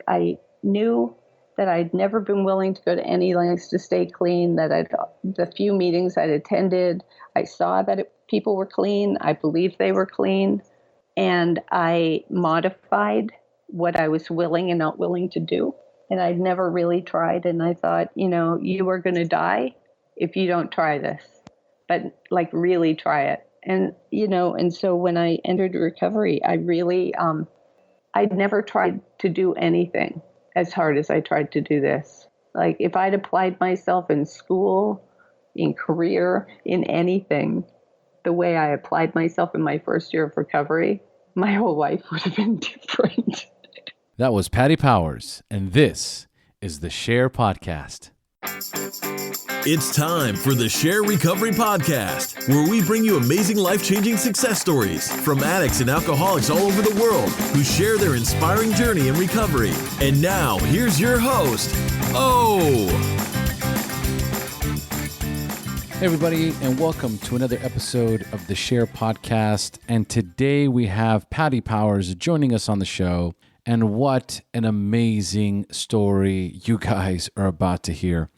I knew that I'd never been willing to go to any lengths to stay clean, the few meetings I'd attended, I saw that people were clean. I believed they were clean. And I modified what I was willing and not willing to do. And I'd never really tried. And I thought, you are going to die if you don't try this, but like really try it. And so when I entered recovery, I really, I'd never tried to do anything as hard as I tried to do this. Like if I'd applied myself in school, in career, in anything, the way I applied myself in my first year of recovery, my whole life would have been different. That was Patty Powers, and this is the SHAIR Podcast. It's time for the SHAIR Recovery Podcast, where we bring you amazing life-changing success stories from addicts and alcoholics all over the world who share their inspiring journey in recovery. And now, here's your host, Hey everybody, and welcome to another episode of the SHAIR Podcast. And today we have Patty Powers joining us on the show. And what an amazing story you guys are about to hear.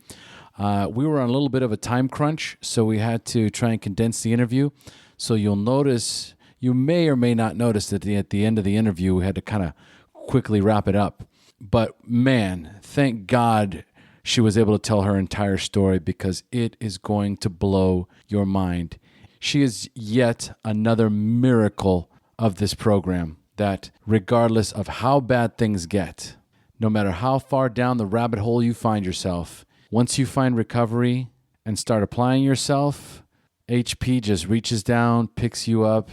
We were on a little bit of a time crunch, so we had to try and condense the interview. So you may or may not notice that at the end of the interview, we had to kind of quickly wrap it up. But man, thank God she was able to tell her entire story, because it is going to blow your mind. She is yet another miracle of this program, that regardless of how bad things get, no matter how far down the rabbit hole you find yourself, once you find recovery and start applying yourself, HP just reaches down, picks you up,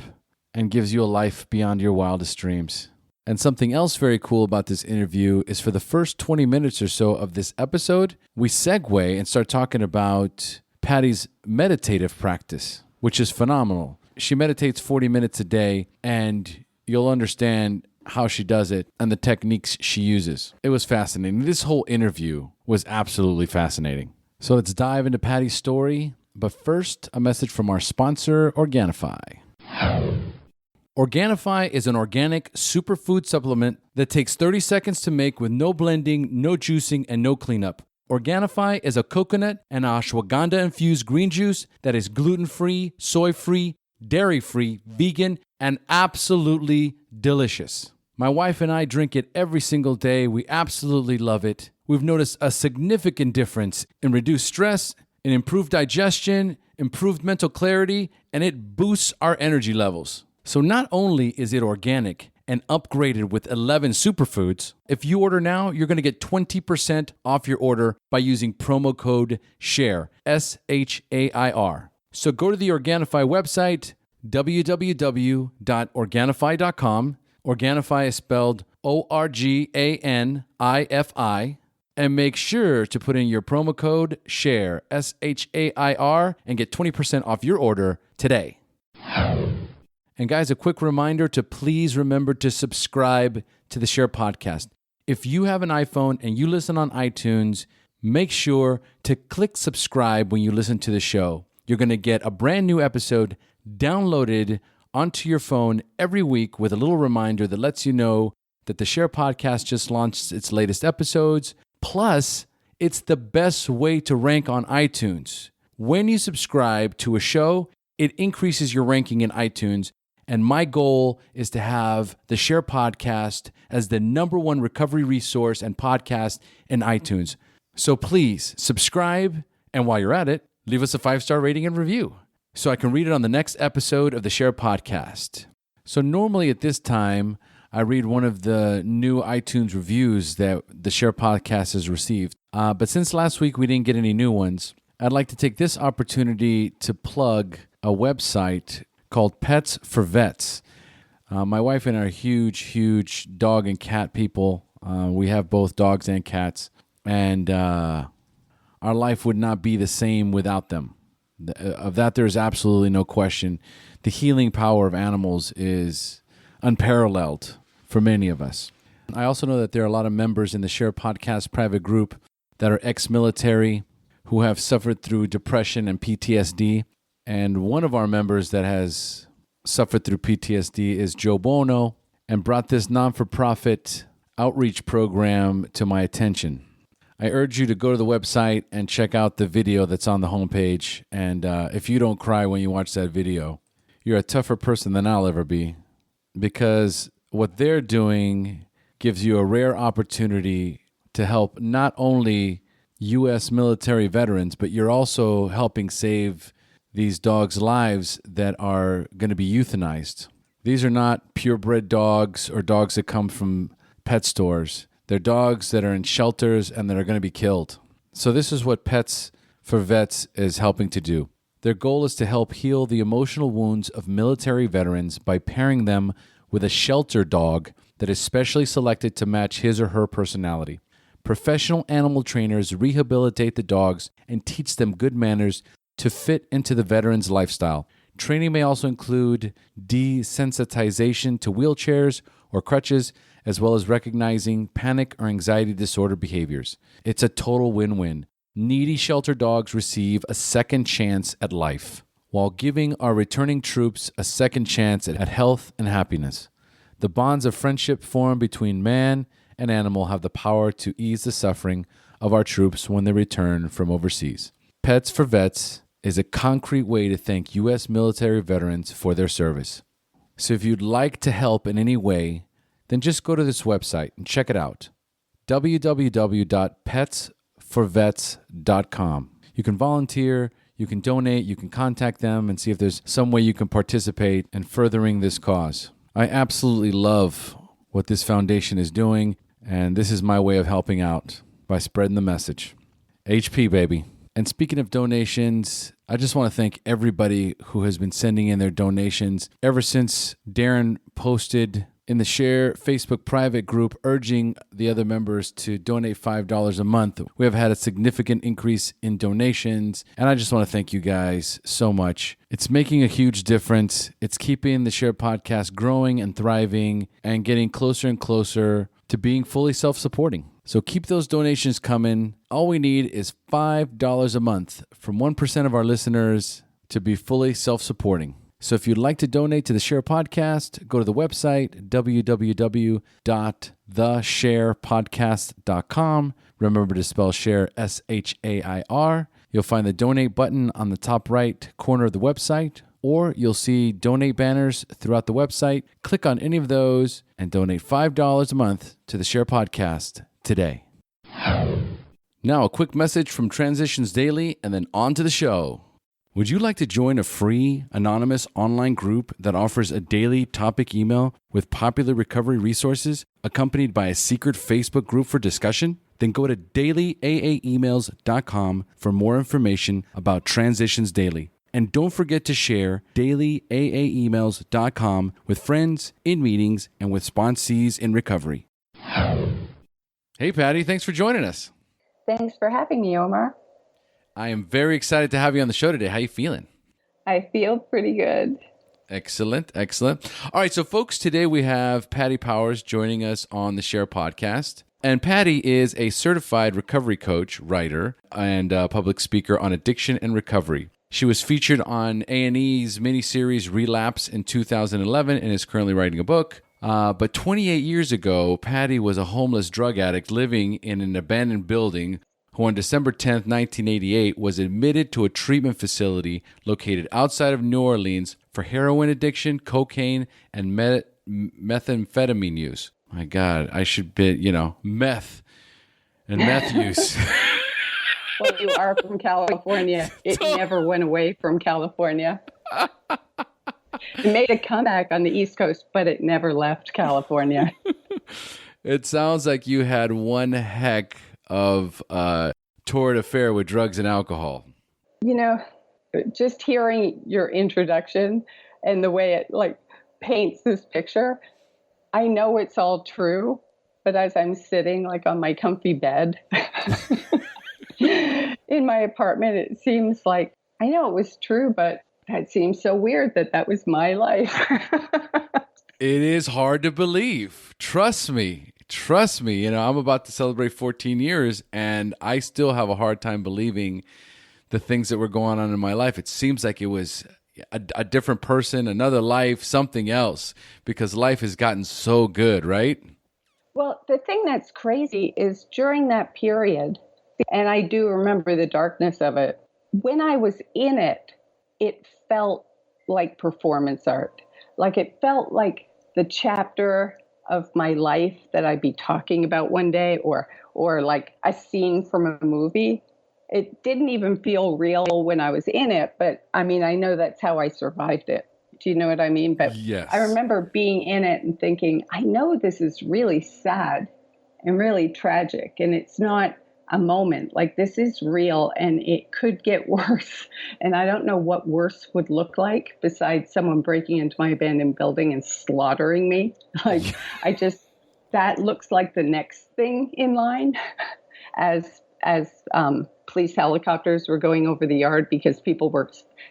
and gives you a life beyond your wildest dreams. And something else very cool about this interview is for the first 20 minutes or so of this episode, we segue and start talking about Patty's meditative practice, which is phenomenal. She meditates 40 minutes a day, and you'll understand how she does it and the techniques she uses. It was fascinating. This whole interview was absolutely fascinating. So let's dive into Patty's story. But first, a message from our sponsor, Organifi. Organifi is an organic superfood supplement that takes 30 seconds to make with no blending, no juicing, and no cleanup. Organifi is a coconut and ashwagandha-infused green juice that is gluten-free, soy-free, dairy-free, vegan, and absolutely delicious. My wife and I drink it every single day. We absolutely love it. We've noticed a significant difference in reduced stress, in improved digestion, improved mental clarity, and it boosts our energy levels. So not only is it organic and upgraded with 11 superfoods, if you order now, you're going to get 20% off your order by using promo code SHAIR, SHAIR. So go to the Organifi website, www.organifi.com. Organifi is spelled ORGANIFI, and make sure to put in your promo code SHAIR, SHAIR, and get 20% off your order today. And guys, a quick reminder to please remember to subscribe to the SHAIR Podcast. If you have an iPhone and you listen on iTunes, make sure to click subscribe when you listen to the show. You're going to get a brand new episode downloaded onto your phone every week with a little reminder that lets you know that the SHAIR Podcast just launched its latest episodes. Plus, it's the best way to rank on iTunes. When you subscribe to a show, it increases your ranking in iTunes. And my goal is to have the SHAIR Podcast as the #1 recovery resource and podcast in iTunes. So please subscribe, and while you're at it, leave us a 5-star rating and review so I can read it on the next episode of the SHAIR Podcast. So normally at this time, I read one of the new iTunes reviews that the SHAIR Podcast has received. But since last week we didn't get any new ones, I'd like to take this opportunity to plug a website called Pets for Vets. My wife and I are huge dog and cat people. We have both dogs and cats, and our life would not be the same without them. Of that, there's absolutely no question. The healing power of animals is unparalleled for many of us. I also know that there are a lot of members in the SHAIR Podcast private group that are ex-military who have suffered through depression and PTSD. And one of our members that has suffered through PTSD is Joe Bono, and brought this non-for-profit outreach program to my attention. I urge you to go to the website and check out the video that's on the homepage. And if you don't cry when you watch that video, you're a tougher person than I'll ever be, because what they're doing gives you a rare opportunity to help not only U.S. military veterans, but you're also helping save these dogs' lives that are going to be euthanized. These are not purebred dogs or dogs that come from pet stores. They're dogs that are in shelters and that are going to be killed. So this is what Pets for Vets is helping to do. Their goal is to help heal the emotional wounds of military veterans by pairing them with a shelter dog that is specially selected to match his or her personality. Professional animal trainers rehabilitate the dogs and teach them good manners to fit into the veteran's lifestyle. Training may also include desensitization to wheelchairs or crutches, as well as recognizing panic or anxiety disorder behaviors. It's a total win-win. Needy shelter dogs receive a second chance at life, while giving our returning troops a second chance at health and happiness. The bonds of friendship formed between man and animal have the power to ease the suffering of our troops when they return from overseas. Pets for Vets is a concrete way to thank U.S. military veterans for their service. So if you'd like to help in any way, then just go to this website and check it out, www.petsforvets.com. You can volunteer, you can donate, you can contact them and see if there's some way you can participate in furthering this cause. I absolutely love what this foundation is doing, and this is my way of helping out by spreading the message. HP, baby. And speaking of donations, I just want to thank everybody who has been sending in their donations ever since Darren posted in the SHAIR Facebook private group urging the other members to donate $5 a month. We have had a significant increase in donations, and I just want to thank you guys so much. It's making a huge difference. It's keeping the SHAIR Podcast growing and thriving and getting closer and closer to being fully self-supporting. So keep those donations coming. All we need is $5 a month from 1% of our listeners to be fully self-supporting. So if you'd like to donate to the SHAIR Podcast, go to the website, www.theshairpodcast.com. Remember to spell SHAIR, SHAIR. You'll find the donate button on the top right corner of the website, or you'll see donate banners throughout the website. Click on any of those and donate $5 a month to the SHAIR Podcast today. Now, a quick message from Transitions Daily and then on to the show. Would you like to join a free, anonymous online group that offers a daily topic email with popular recovery resources accompanied by a secret Facebook group for discussion? Then go to dailyaaemails.com for more information about Transitions Daily. And don't forget to share dailyaaemails.com with friends, in meetings, and with sponsees in recovery. Hey, Patty, thanks for joining us. Thanks for having me, Omar. I am very excited to have you on the show today. How are you feeling? I feel pretty good. Excellent, excellent. All right, so folks, today we have Patty Powers joining us on the SHAIR Podcast. And Patty is a certified recovery coach, writer, and public speaker on addiction and recovery. She was featured on A&E's miniseries Relapse in 2011 and is currently writing a book. But 28 years ago, Patty was a homeless drug addict living in an abandoned building who on December 10th, 1988, was admitted to a treatment facility located outside of New Orleans for heroin addiction, cocaine, and methamphetamine use. My God, I should be, meth and meth use. Well, you are from California. It never went away from California. It made a comeback on the East Coast, but it never left California. It sounds like you had one heck of torrid affair with drugs and alcohol. Just hearing your introduction and the way it paints this picture, I know it's all true, but as I'm sitting on my comfy bed in my apartment, it seems like I know it was true, but it seems so weird that was my life. It is hard to believe. Trust me. I'm about to celebrate 14 years and I still have a hard time believing the things that were going on in my life. It seems like it was a different person, another life, something else, because life has gotten so good, right? Well, the thing that's crazy is during that period, and I do remember the darkness of it, when I was in it, it felt like performance art. Like it felt like the chapter of my life that I'd be talking about one day, or like a scene from a movie. It didn't even feel real when I was in it, but I mean, I know that's how I survived it. Do you know what I mean? But Yes. I remember being in it and thinking, I know this is really sad and really tragic, and it's not a moment. Like, this is real and it could get worse. And I don't know what worse would look like besides someone breaking into my abandoned building and slaughtering me. Like, that looks like the next thing in line as police helicopters were going over the yard because people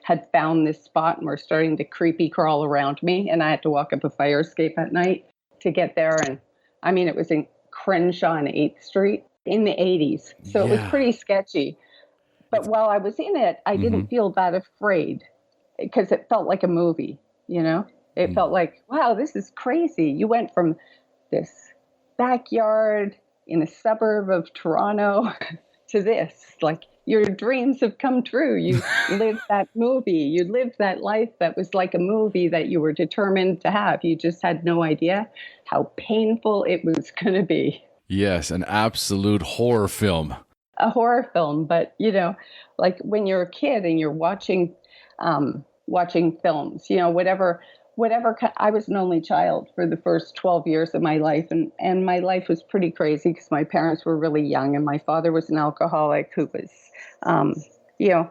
had found this spot and were starting to creepy crawl around me, and I had to walk up a fire escape at night to get there. And I mean, it was in Crenshaw and 8th Street in the 80s, so it was pretty sketchy. But while I was in it, I didn't feel that afraid because it felt like a movie. It felt like, wow, this is crazy. You went from this backyard in a suburb of Toronto to this. Like, your dreams have come true. You lived that movie. You lived that life that was like a movie that you were determined to have. You just had no idea how painful it was going to be. Yes, an absolute horror film. A horror film, but like when you're a kid and you're watching films, whatever. I was an only child for the first 12 years of my life, and my life was pretty crazy because my parents were really young, and my father was an alcoholic who was,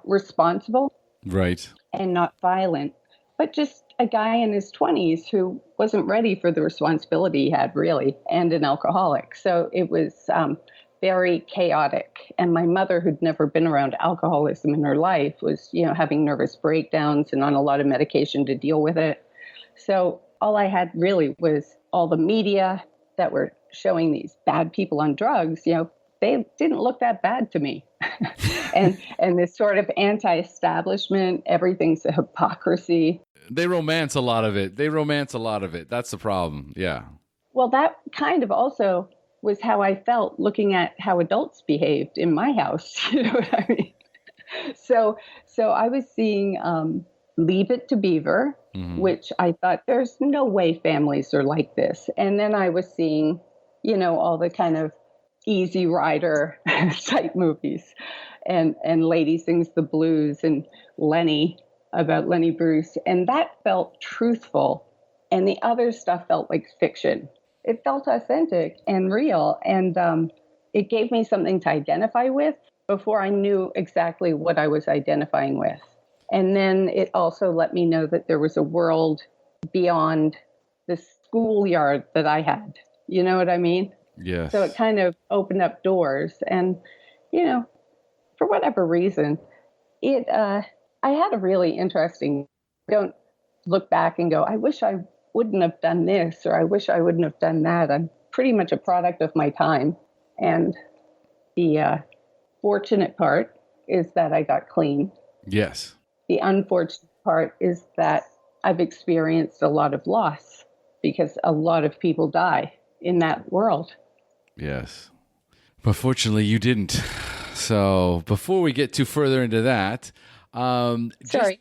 responsible, right, and not violent, but just a guy in his 20s who wasn't ready for the responsibility he had, really, and an alcoholic. So it was very chaotic. And my mother, who'd never been around alcoholism in her life, was, having nervous breakdowns and on a lot of medication to deal with it. So all I had really was all the media that were showing these bad people on drugs. They didn't look that bad to me. and this sort of anti-establishment, everything's a hypocrisy. They romance a lot of it. That's the problem. Yeah. Well, that kind of also was how I felt looking at how adults behaved in my house. You know what I mean? So I was seeing Leave It to Beaver, which I thought, there's no way families are like this. And then I was seeing, all the kind of Easy Rider type movies, and Lady Sings the Blues, and about Lenny Bruce. And that felt truthful. And the other stuff felt like fiction. It felt authentic and real. And it gave me something to identify with before I knew exactly what I was identifying with. And then it also let me know that there was a world beyond the schoolyard that I had. You know what I mean? Yes. So it kind of opened up doors. And, for whatever reason, I had a really interesting, don't look back and go, I wish I wouldn't have done this, or I wish I wouldn't have done that. I'm pretty much a product of my time. And the fortunate part is that I got clean. Yes. The unfortunate part is that I've experienced a lot of loss because a lot of people die in that world. Yes. But fortunately, you didn't. So before we get too further into that, Sorry.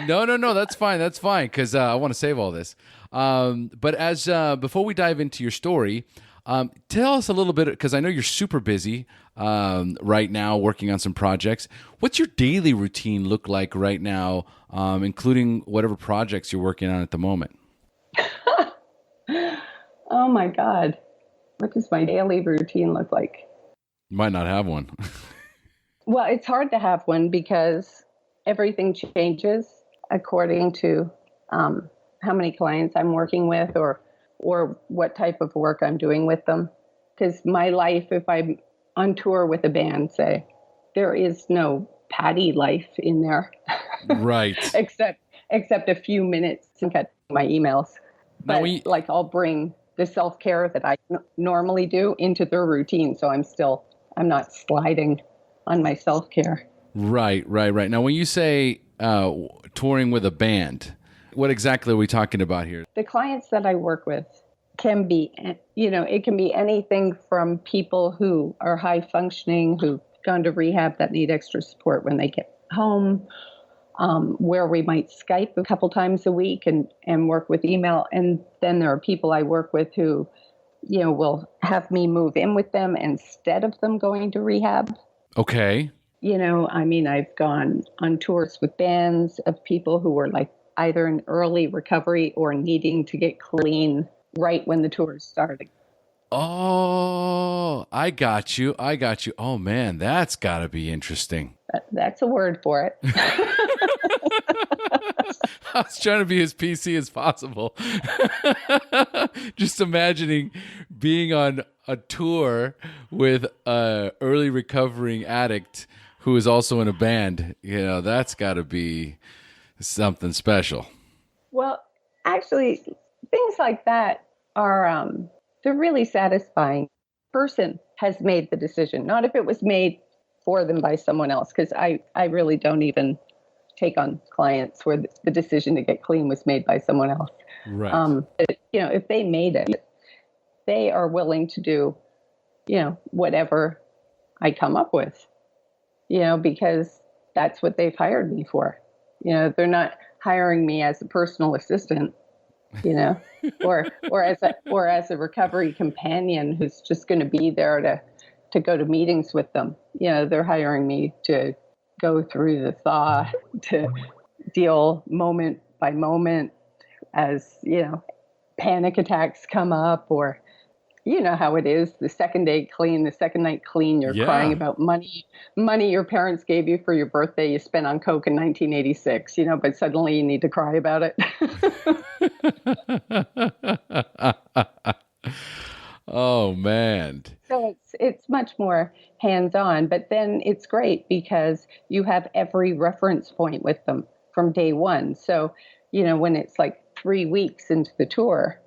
No, that's fine. That's fine, because I want to save all this. But before we dive into your story, tell us a little bit, because I know you're super busy right now working on some projects. What's your daily routine look like right now, including whatever projects you're working on at the moment? Oh my God. What does my daily routine look like? You might not have one. Well, it's hard to have one because everything changes according to how many clients I'm working with or what type of work I'm doing with them. Because my life, if I'm on tour with a band, say, there is no Patty life in there. Right. except a few minutes to get my emails. But I'll bring the self-care that I normally do into their routine. So I'm not sliding on my self-care. Right. Now, when you say touring with a band, what exactly are we talking about here? The clients that I work with, can be, it can be anything from people who are high functioning, who've gone to rehab that need extra support when they get home, where we might Skype a couple times a week and work with email. And then there are people I work with who, will have me move in with them instead of them going to rehab. Okay. I've gone on tours with bands of people who were like either in early recovery or needing to get clean right when the tour is starting. Oh, I got you. Oh, man, that's got to be interesting. That's a word for it. I was trying to be as PC as possible. Just imagining being on a tour with a early recovering addict who is also in a band. That's got to be something special. Well, actually, things like that are they're really satisfying. Person has made the decision, not if it was made for them by someone else, because I really don't even take on clients where the decision to get clean was made by someone else. Right. If they made it, they are willing to do, whatever I come up with, because that's what they've hired me for. They're not hiring me as a personal assistant, or as a recovery companion who's just going to be there to go to meetings with them. They're hiring me to go through the thaw, to deal moment by moment as, panic attacks come up, or how it is, the second night clean, you're crying about money your parents gave you for your birthday you spent on Coke in 1986, but suddenly you need to cry about it. Oh, man. So it's much more hands-on, but then it's great because you have every reference point with them from day one. So, when it's like 3 weeks into the tour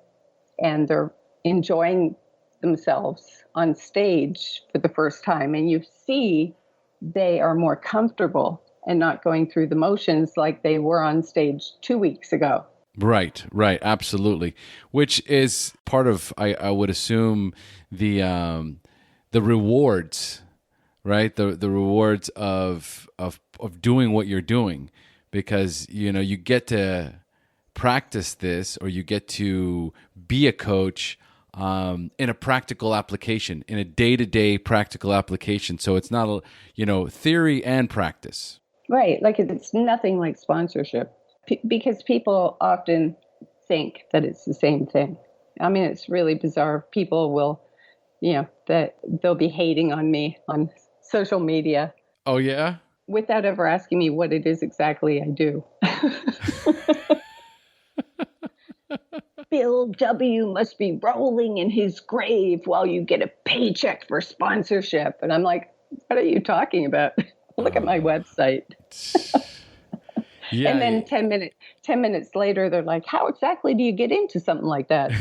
and they're enjoying themselves on stage for the first time, and you see they are more comfortable and not going through the motions like they were on stage 2 weeks ago. Right, absolutely. Which is part of, I would assume, the rewards, right? The rewards of doing what you're doing, because you get to practice this, or you get to be a coach in a practical application, in a day-to-day practical application. So it's not theory and practice. Right, like it's nothing like sponsorship. Because people often think that it's the same thing. It's really bizarre. People will, that they'll be hating on me on social media. Oh, yeah? Without ever asking me what it is exactly I do. Bill W. must be rolling in his grave while you get a paycheck for sponsorship. And I'm like, what are you talking about? Look at my website. Yeah. And then 10 minutes later, they're like, how exactly do you get into something like that?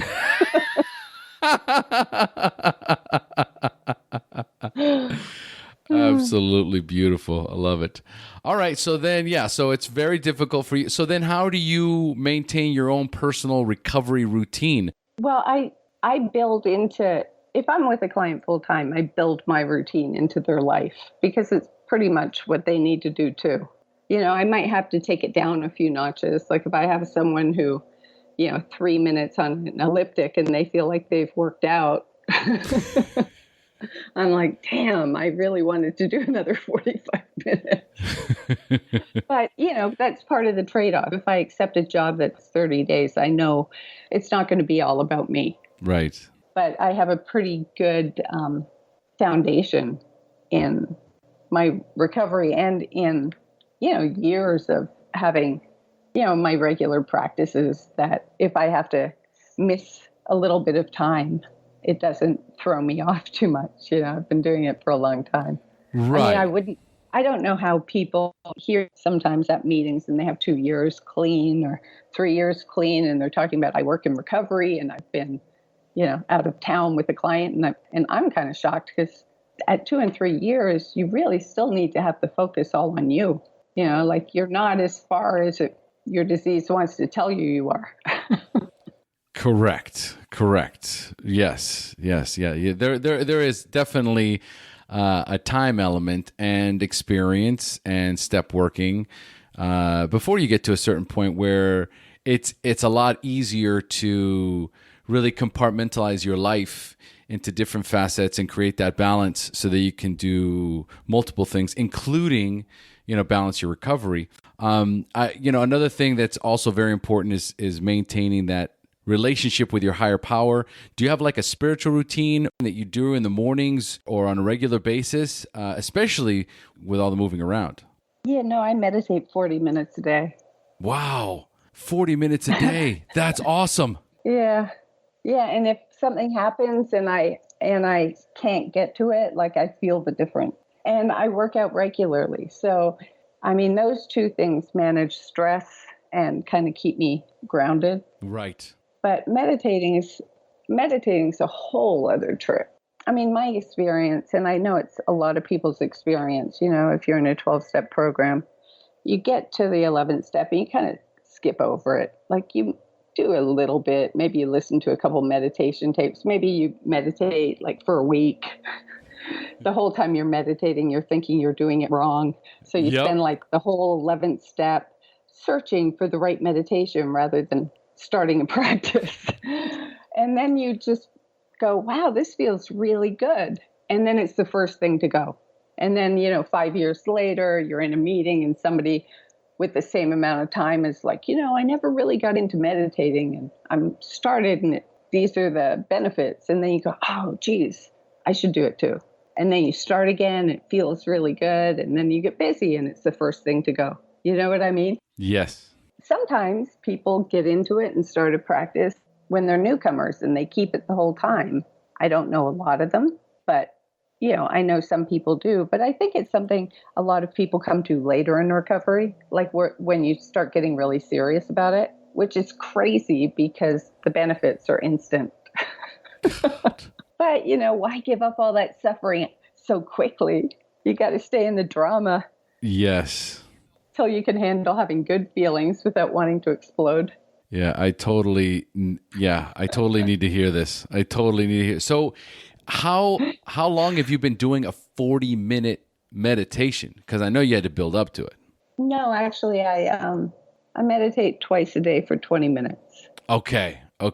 Absolutely beautiful. I love it. All right. So then, so it's very difficult for you. So then how do you maintain your own personal recovery routine? Well, I build into, if I'm with a client full time, I build my routine into their life because it's pretty much what they need to do too. I might have to take it down a few notches. Like if I have someone who, 3 minutes on an elliptic and they feel like they've worked out, I'm like, damn, I really wanted to do another 45 minutes. But, that's part of the trade-off. If I accept a job that's 30 days, I know it's not going to be all about me. Right. But I have a pretty good foundation in my recovery and in years of having, my regular practices that if I have to miss a little bit of time, it doesn't throw me off too much. I've been doing it for a long time. Right. I don't know how people hear sometimes at meetings and they have 2 years clean or 3 years clean. And they're talking about, I work in recovery and I've been, out of town with a client. And I'm kind of shocked because at 2 and 3 years, you really still need to have the focus all on you. Like you're not as far as your disease wants to tell you are. Correct. Yes. Yeah. There is definitely a time element and experience and step working before you get to a certain point where it's a lot easier to really compartmentalize your life into different facets and create that balance so that you can do multiple things, including, balance your recovery. Another thing that's also very important is maintaining that relationship with your higher power. Do you have like a spiritual routine that you do in the mornings or on a regular basis, especially with all the moving around? Yeah, no, I meditate 40 minutes a day. Wow, 40 minutes a day. That's awesome. Yeah. Yeah, and if something happens and I can't get to it, like I feel the difference. And I work out regularly. So, I mean, those two things manage stress and kind of keep me grounded. Right. But meditating is a whole other trip. I mean, my experience, and I know it's a lot of people's experience, if you're in a 12-step program, you get to the 11th step and you kind of skip over it. Like you do a little bit, maybe you listen to a couple meditation tapes, maybe you meditate like for a week. The whole time you're meditating, you're thinking you're doing it wrong. So you spend like the whole 11th step searching for the right meditation rather than starting a practice. And then you just go, wow, this feels really good. And then it's the first thing to go. And then, 5 years later, you're in a meeting and somebody with the same amount of time is like, I never really got into meditating and I'm started and these are the benefits. And then you go, oh, geez, I should do it too. And then you start again, it feels really good. And then you get busy and it's the first thing to go. You know what I mean? Yes. Sometimes people get into it and start a practice when they're newcomers and they keep it the whole time. I don't know a lot of them, but I know some people do, but I think it's something a lot of people come to later in recovery, like when you start getting really serious about it, which is crazy because the benefits are instant. But, why give up all that suffering so quickly? You got to stay in the drama. Yes. Till you can handle having good feelings without wanting to explode. Yeah, I totally need to hear this. I totally need to hear. So how long have you been doing a 40-minute meditation? Because I know you had to build up to it. No, actually, I meditate twice a day for 20 minutes. Okay. All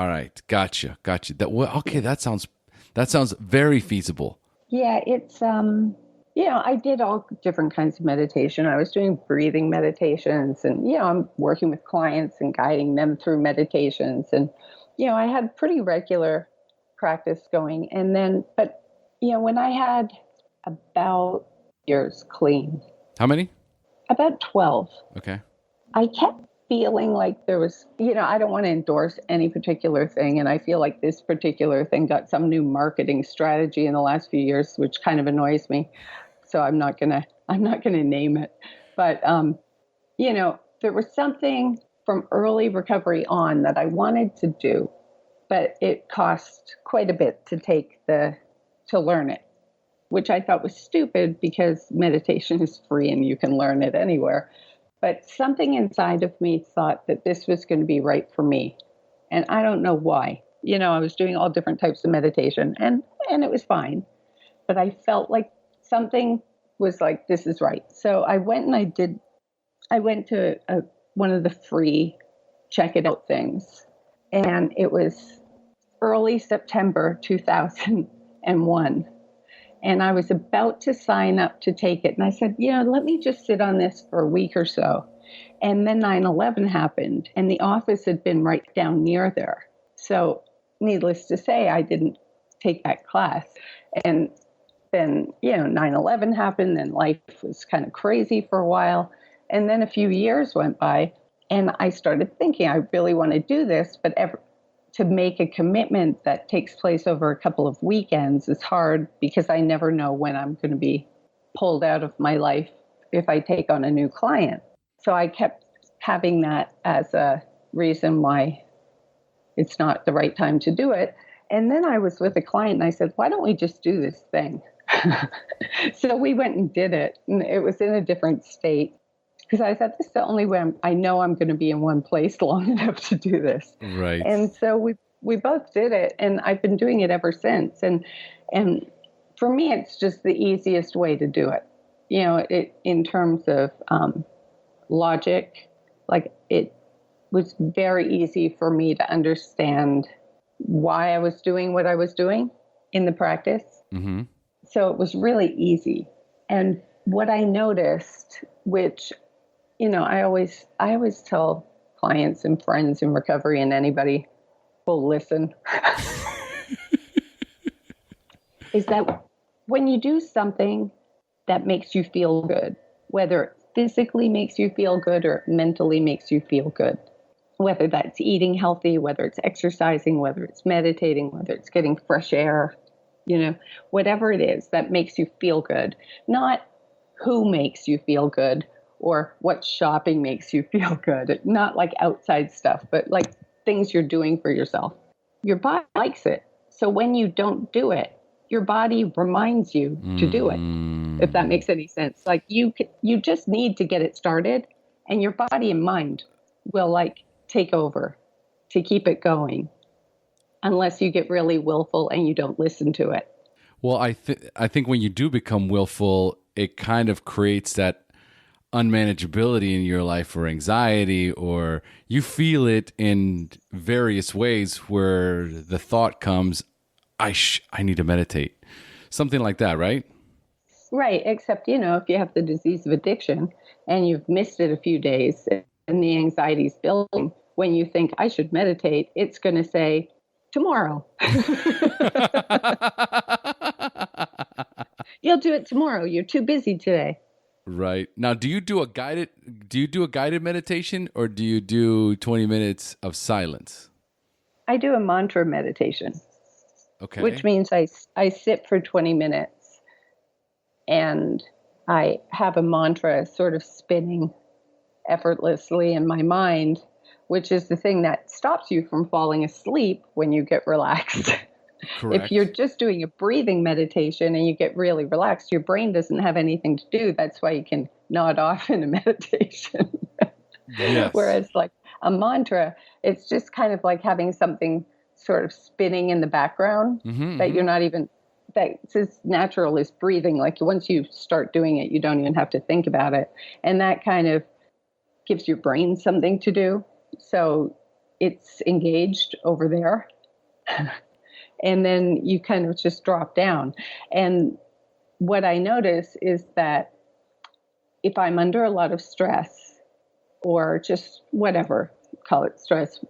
right. Gotcha. That sounds very feasible. Yeah, it's I did all different kinds of meditation. I was doing breathing meditations and I'm working with clients and guiding them through meditations and I had pretty regular practice going. And then but when I had about years clean. How many? About 12. Okay. I kept feeling like there was, I don't want to endorse any particular thing. And I feel like this particular thing got some new marketing strategy in the last few years, which kind of annoys me. So I'm not going to name it. But, there was something from early recovery on that I wanted to do, but it cost quite a bit to learn it, which I thought was stupid because meditation is free and you can learn it anywhere. But something inside of me thought that this was going to be right for me. And I don't know why. I was doing all different types of meditation and it was fine. But I felt like something was like, this is right. So I went to one of the free check it out things. And it was early September 2001. And I was about to sign up to take it. And I said, let me just sit on this for a week or so. And then 9/11 happened and the office had been right down near there. So needless to say, I didn't take that class. And then, 9/11 happened and life was kind of crazy for a while. And then a few years went by and I started thinking, I really want to do this, but to make a commitment that takes place over a couple of weekends is hard because I never know when I'm going to be pulled out of my life if I take on a new client. So I kept having that as a reason why it's not the right time to do it. And then I was with a client and I said, why don't we just do this thing? So we went and did it. And it was in a different state. because I thought this is the only way I know I'm going to be in one place long enough to do this. Right. And so we both did it, and I've been doing it ever since. And for me, it's just the easiest way to do it. You know, in terms of logic, like it was very easy for me to understand why I was doing what I was doing in the practice. Mm-hmm. So it was really easy. And what I noticed, which, you know, I always tell clients and friends in recovery and anybody will listen, is that when you do something that makes you feel good, whether it physically makes you feel good or mentally makes you feel good, whether that's eating healthy, whether it's exercising, whether it's meditating, whether it's getting fresh air, you know, whatever it is that makes you feel good, not who makes you feel good or what shopping makes you feel good, not like outside stuff, but like things you're doing for yourself. Your body likes it. So when you don't do it, your body reminds you to do it, if that makes any sense. Like you just need to get it started, and your body and mind will like take over to keep it going, unless you get really willful and you don't listen to it. Well, I think when you do become willful, it kind of creates that unmanageability in your life or anxiety, or you feel it in various ways where the thought comes, I need to meditate. Something like that, right? Right. Except, you know, if you have the disease of addiction and you've missed it a few days and the anxiety's building, when you think I should meditate, it's going to say tomorrow. You'll do it tomorrow. You're too busy today. Right. Now, do you do a guided meditation, or do you do 20 minutes of silence? I do a mantra meditation. Okay. Which means I sit for 20 minutes and I have a mantra sort of spinning effortlessly in my mind, which is the thing that stops you from falling asleep when you get relaxed. Correct. If you're just doing a breathing meditation and you get really relaxed, your brain doesn't have anything to do. That's why you can nod off in a meditation. Yes. Whereas like a mantra, it's just kind of like having something sort of spinning in the background that you're not even, that's as natural as breathing. Like once you start doing it, you don't even have to think about it. And that kind of gives your brain something to do. So it's engaged over there. And then you kind of just drop down. And what I notice is that if I'm under a lot of stress or just whatever, call it stress,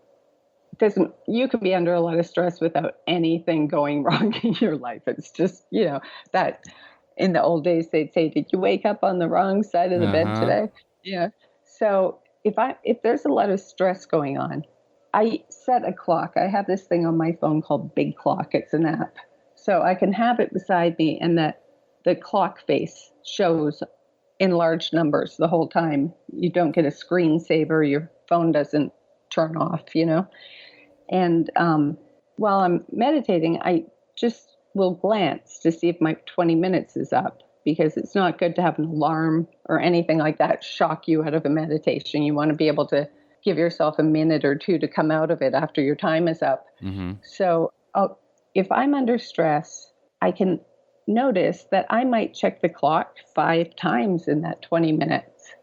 you can be under a lot of stress without anything going wrong in your life. It's just, you know, that in the old days they'd say, did you wake up on the wrong side of the bed today? Yeah. So if there's a lot of stress going on, I set a clock. I have this thing on my phone called Big Clock. It's an app. So I can have it beside me, and that the clock face shows in large numbers the whole time. You don't get a screensaver. Your phone doesn't turn off, you know. And while I'm meditating, I just will glance to see if my 20 minutes is up, because it's not good to have an alarm or anything like that shock you out of a meditation. You want to be able to give yourself a minute or two to come out of it after your time is up. So if I'm under stress, I can notice that I might check the clock 5 times in that 20 minutes.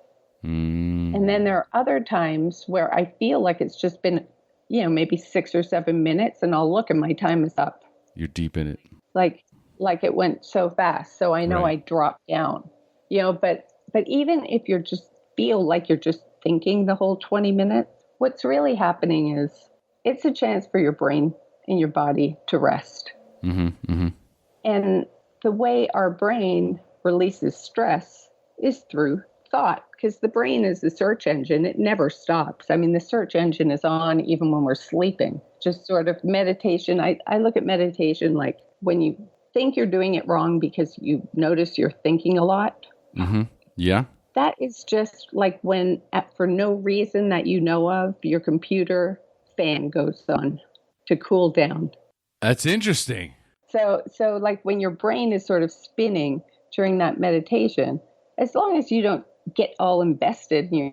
And then there are other times where I feel like it's just been, you know, maybe 6 or 7 minutes, and I'll look and my time is up. You're deep in it. Like it went so fast. So I know Right. I dropped down, you know, but even if you're just feel like you're just thinking the whole 20 minutes, what's really happening is it's a chance for your brain and your body to rest. And the way our brain releases stress is through thought, because the brain is the search engine. It never stops. I mean, the search engine is on even when we're sleeping. Just sort of meditation. I look at meditation like when you think you're doing it wrong because you notice you're thinking a lot. Yeah. That is just like when, for no reason that you know of, your computer fan goes on to cool down. That's interesting. So like when your brain is sort of spinning during that meditation, as long as you don't get all invested and you're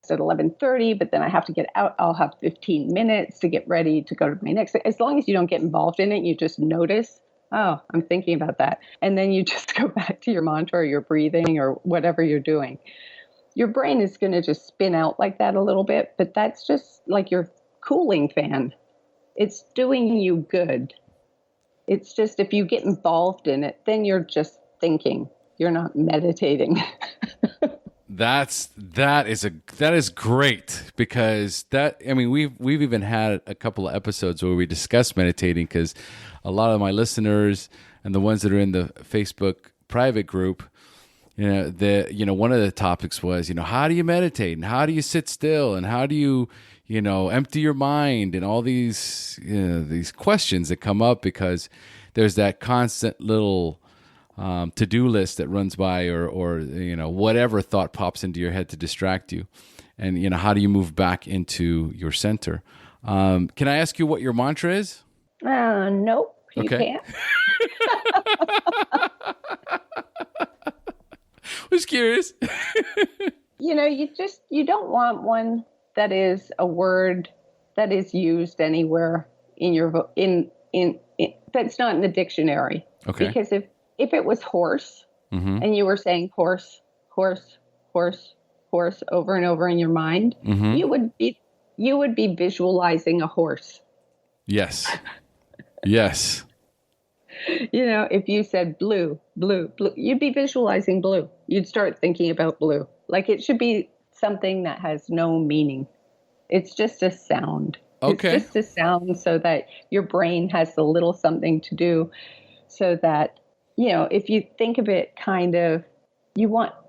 at 11:30, but then I have to get out. I'll have 15 minutes to get ready to go to my next. As long as you don't get involved in it, you just notice, oh, I'm thinking about that. And then you just go back to your mantra or your breathing or whatever you're doing. Your brain is going to just spin out like that a little bit, but that's just like your cooling fan. It's doing you good. It's just if you get involved in it, then you're just thinking. You're not meditating. That is great, because we've even had a couple of episodes where we discuss meditating, because a lot of my listeners and the ones that are in the Facebook private group, one of the topics was, how do you meditate and how do you sit still and how do you empty your mind, and all these questions that come up because there's that constant little to-do list that runs by, or whatever thought pops into your head to distract you. And, how do you move back into your center? Can I ask you what your mantra is? Nope. You Okay. can't. Was curious. You don't want one that is a word that is used anywhere in your in that's not in the dictionary. Okay. Because if it was horse, Mm-hmm. and you were saying horse, horse, horse, horse over and over in your mind, Mm-hmm. you would be visualizing a horse. Yes. Yes. If you said blue, blue, blue, you'd be visualizing blue. You'd start thinking about blue. Like it should be something that has no meaning. It's just a sound. Okay. It's just a sound so that your brain has a little something to do, so that, if you think of it kind of,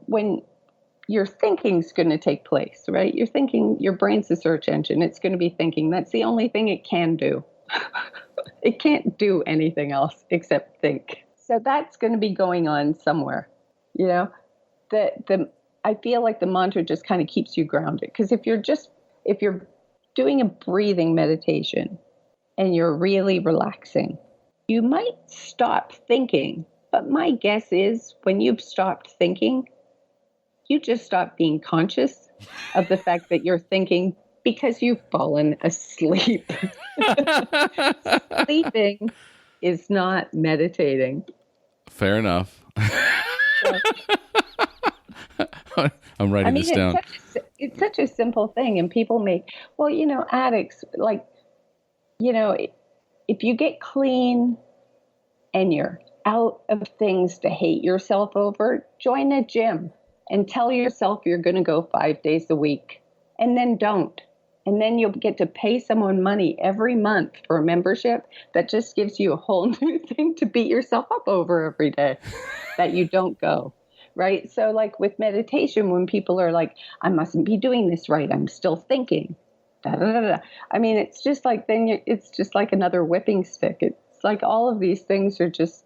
when your thinking's going to take place, right? You're thinking, your brain's a search engine. It's going to be thinking. That's the only thing it can do. It can't do anything else except think. So that's going to be going on somewhere. I feel like the mantra just kind of keeps you grounded. Because if you're doing a breathing meditation and you're really relaxing, you might stop thinking. But my guess is when you've stopped thinking, you just stop being conscious of the fact that you're thinking, because you've fallen asleep. Sleeping is not meditating. Fair enough. I'm writing this down. It's such a simple thing. And people make, addicts, if you get clean and you're out of things to hate yourself over, join a gym and tell yourself you're going to go 5 days a week, and then don't. And then you'll get to pay someone money every month for a membership that just gives you a whole new thing to beat yourself up over every day that you don't go. Right. So like with meditation, when people are like, I mustn't be doing this right, I'm still thinking. Da, da, da, da. I mean, it's just like it's just like another whipping stick. It's like all of these things are just,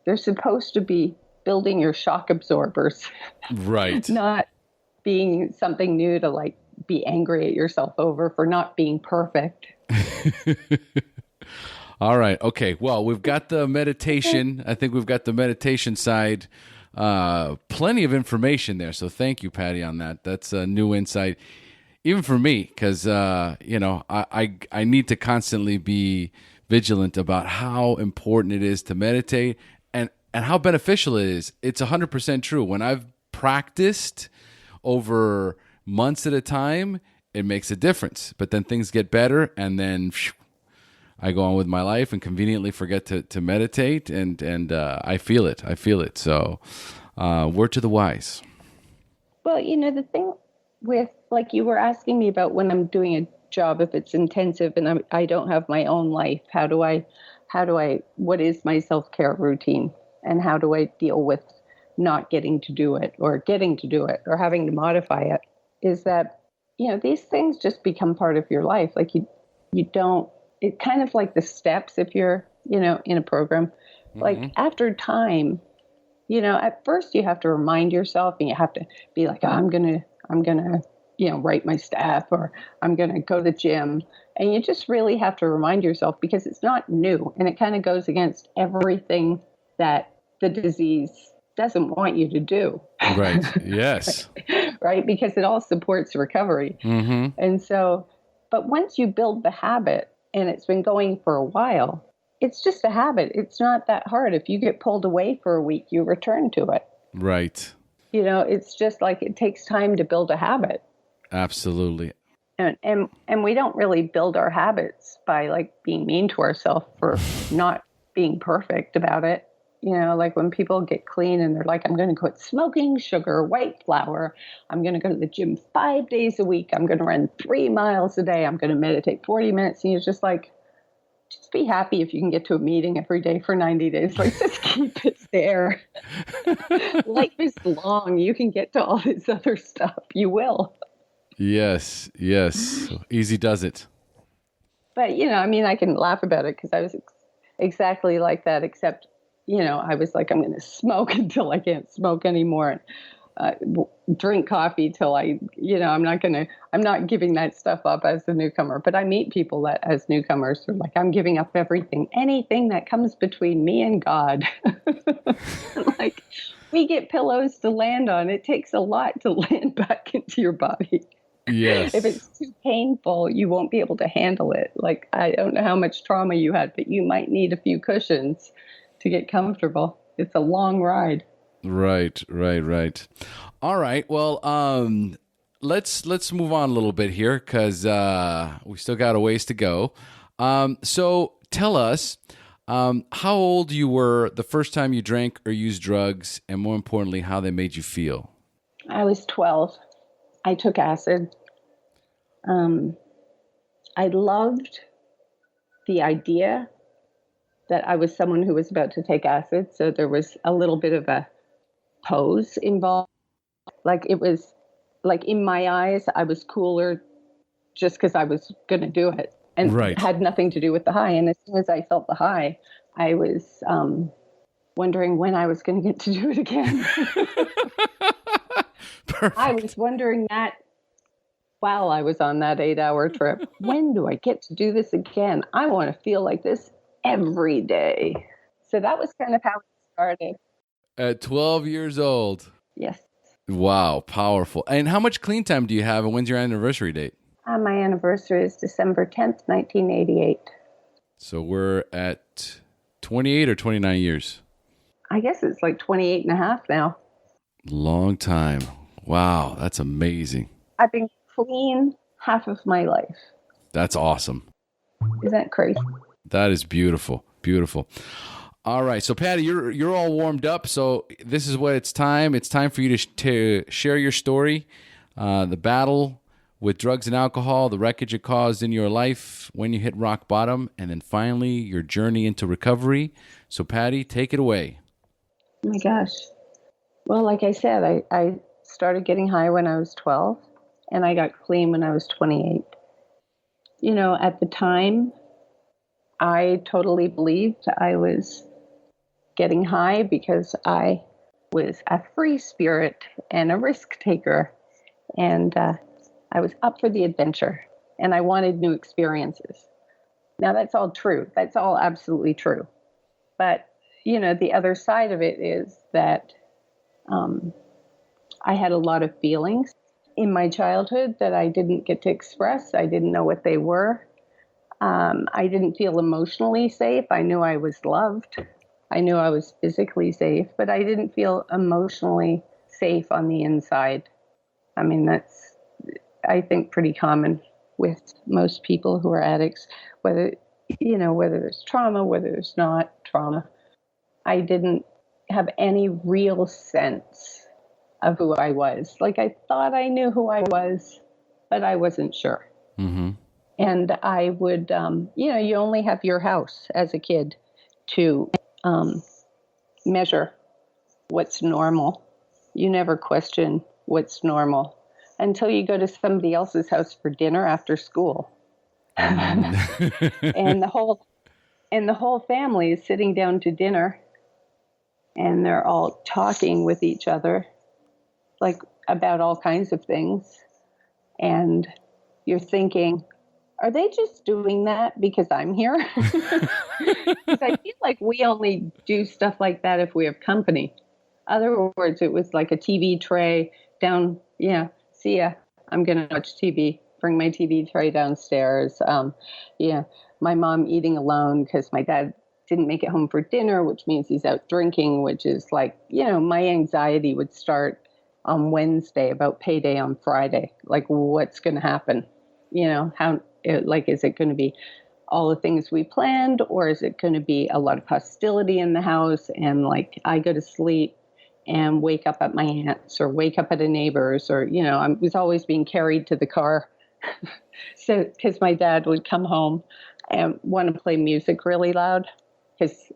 they're supposed to be building your shock absorbers. Right. Not being something new to like be angry at yourself over for not being perfect. All right. Okay. Well, we've got the meditation. I think we've got the meditation side. Plenty of information there. So thank you, Patty, on that. That's a new insight, even for me, because, I need to constantly be vigilant about how important it is to meditate and how beneficial it is. It's 100% true. When I've practiced over months at a time, it makes a difference. But then things get better, and then I go on with my life and conveniently forget to meditate, and I feel it. So word to the wise. Well, the thing with, like you were asking me about when I'm doing a job, if it's intensive and I don't have my own life, what is my self-care routine, and how do I deal with not getting to do it or getting to do it or having to modify it, is that, these things just become part of your life. Like you don't, it's kind of like the steps if you're, in a program. Mm-hmm. Like after time, at first you have to remind yourself, and you have to be like, oh, I'm going to, write my staff, or I'm going to go to the gym. And you just really have to remind yourself, because it's not new, and it kind of goes against everything that the disease doesn't want you to do. Right. Yes. right? Because it all supports recovery. Mm-hmm. And so, but once you build the habit and it's been going for a while, it's just a habit. It's not that hard. If you get pulled away for a week, you return to it. Right. It's just like it takes time to build a habit. Absolutely. And we don't really build our habits by like being mean to ourselves for not being perfect about it. Like when people get clean and they're like, I'm going to quit smoking sugar, white flour. I'm going to go to the gym 5 days a week. I'm going to run 3 miles a day. I'm going to meditate 40 minutes. And you're just like, just be happy if you can get to a meeting every day for 90 days. Like, just keep it there. Life is long. You can get to all this other stuff. You will. Yes. Easy does it. But, I can laugh about it because I was exactly like that, except, I was like, I'm going to smoke until I can't smoke anymore. And drink coffee till I'm not giving that stuff up as a newcomer. But I meet people that as newcomers are like, I'm giving up anything that comes between me and God. Like, we get pillows to land on. It takes a lot to land back into your body. Yes. If it's too painful, you won't be able to handle it. Like, I don't know how much trauma you had, but you might need a few cushions to get comfortable. It's a long ride. Right. All right. Well, let's move on a little bit here because we still got a ways to go. So tell us how old you were the first time you drank or used drugs, and more importantly, how they made you feel. I was 12. I took acid. I loved the idea that I was someone who was about to take acid. So there was a little bit of a pose involved. Like, it was like, in my eyes, I was cooler just because I was going to do it, and Right. had nothing to do with the high. And as soon as I felt the high, I was wondering when I was going to get to do it again. Perfect. I was wondering that while I was on that 8-hour trip. When do I get to do this again? I want to feel like this every day. So that was kind of how it started. At 12 years old. Yes. Wow, powerful. And how much clean time do you have, and when's your anniversary date? My anniversary is December 10th, 1988. So we're at 28 or 29 years? I guess it's like 28 and a half now. Long time. Wow, that's amazing. I've been clean half of my life. That's awesome. Isn't that crazy? That is beautiful. Beautiful. All right. So, Patty, you're all warmed up. So this is what it's time. It's time for you to share your story, the battle with drugs and alcohol, the wreckage it caused in your life when you hit rock bottom, and then finally your journey into recovery. So, Patty, take it away. Oh my gosh. Well, like I said, I started getting high when I was 12, and I got clean when I was 28. At the time, I totally believed I was getting high because I was a free spirit and a risk taker, and I was up for the adventure, and I wanted new experiences. Now, that's all true. That's all absolutely true. But, the other side of it is that I had a lot of feelings in my childhood that I didn't get to express. I didn't know what they were. I didn't feel emotionally safe. I knew I was loved. I knew I was physically safe, but I didn't feel emotionally safe on the inside. I mean, that's, I think, pretty common with most people who are addicts, whether there's trauma, whether there's not trauma. I didn't have any real sense of who I was. Like, I thought I knew who I was, but I wasn't sure. Mm-hmm. And I would, you only have your house as a kid to measure what's normal. You never question what's normal until you go to somebody else's house for dinner after school. and the whole family is sitting down to dinner, and they're all talking with each other, like, about all kinds of things. And you're thinking, are they just doing that because I'm here? Because I feel like we only do stuff like that if we have company. Other words, it was like a TV tray down see ya. I'm going to watch TV. Bring my TV tray downstairs. Yeah, my mom eating alone because my dad didn't make it home for dinner, which means he's out drinking, which is like, my anxiety would start on Wednesday about payday on Friday. Like, what's going to happen? Is it going to be all the things we planned, or is it going to be a lot of hostility in the house? And like, I go to sleep and wake up at my aunt's or wake up at a neighbor's, or, I was always being carried to the car. So, because my dad would come home and want to play music really loud because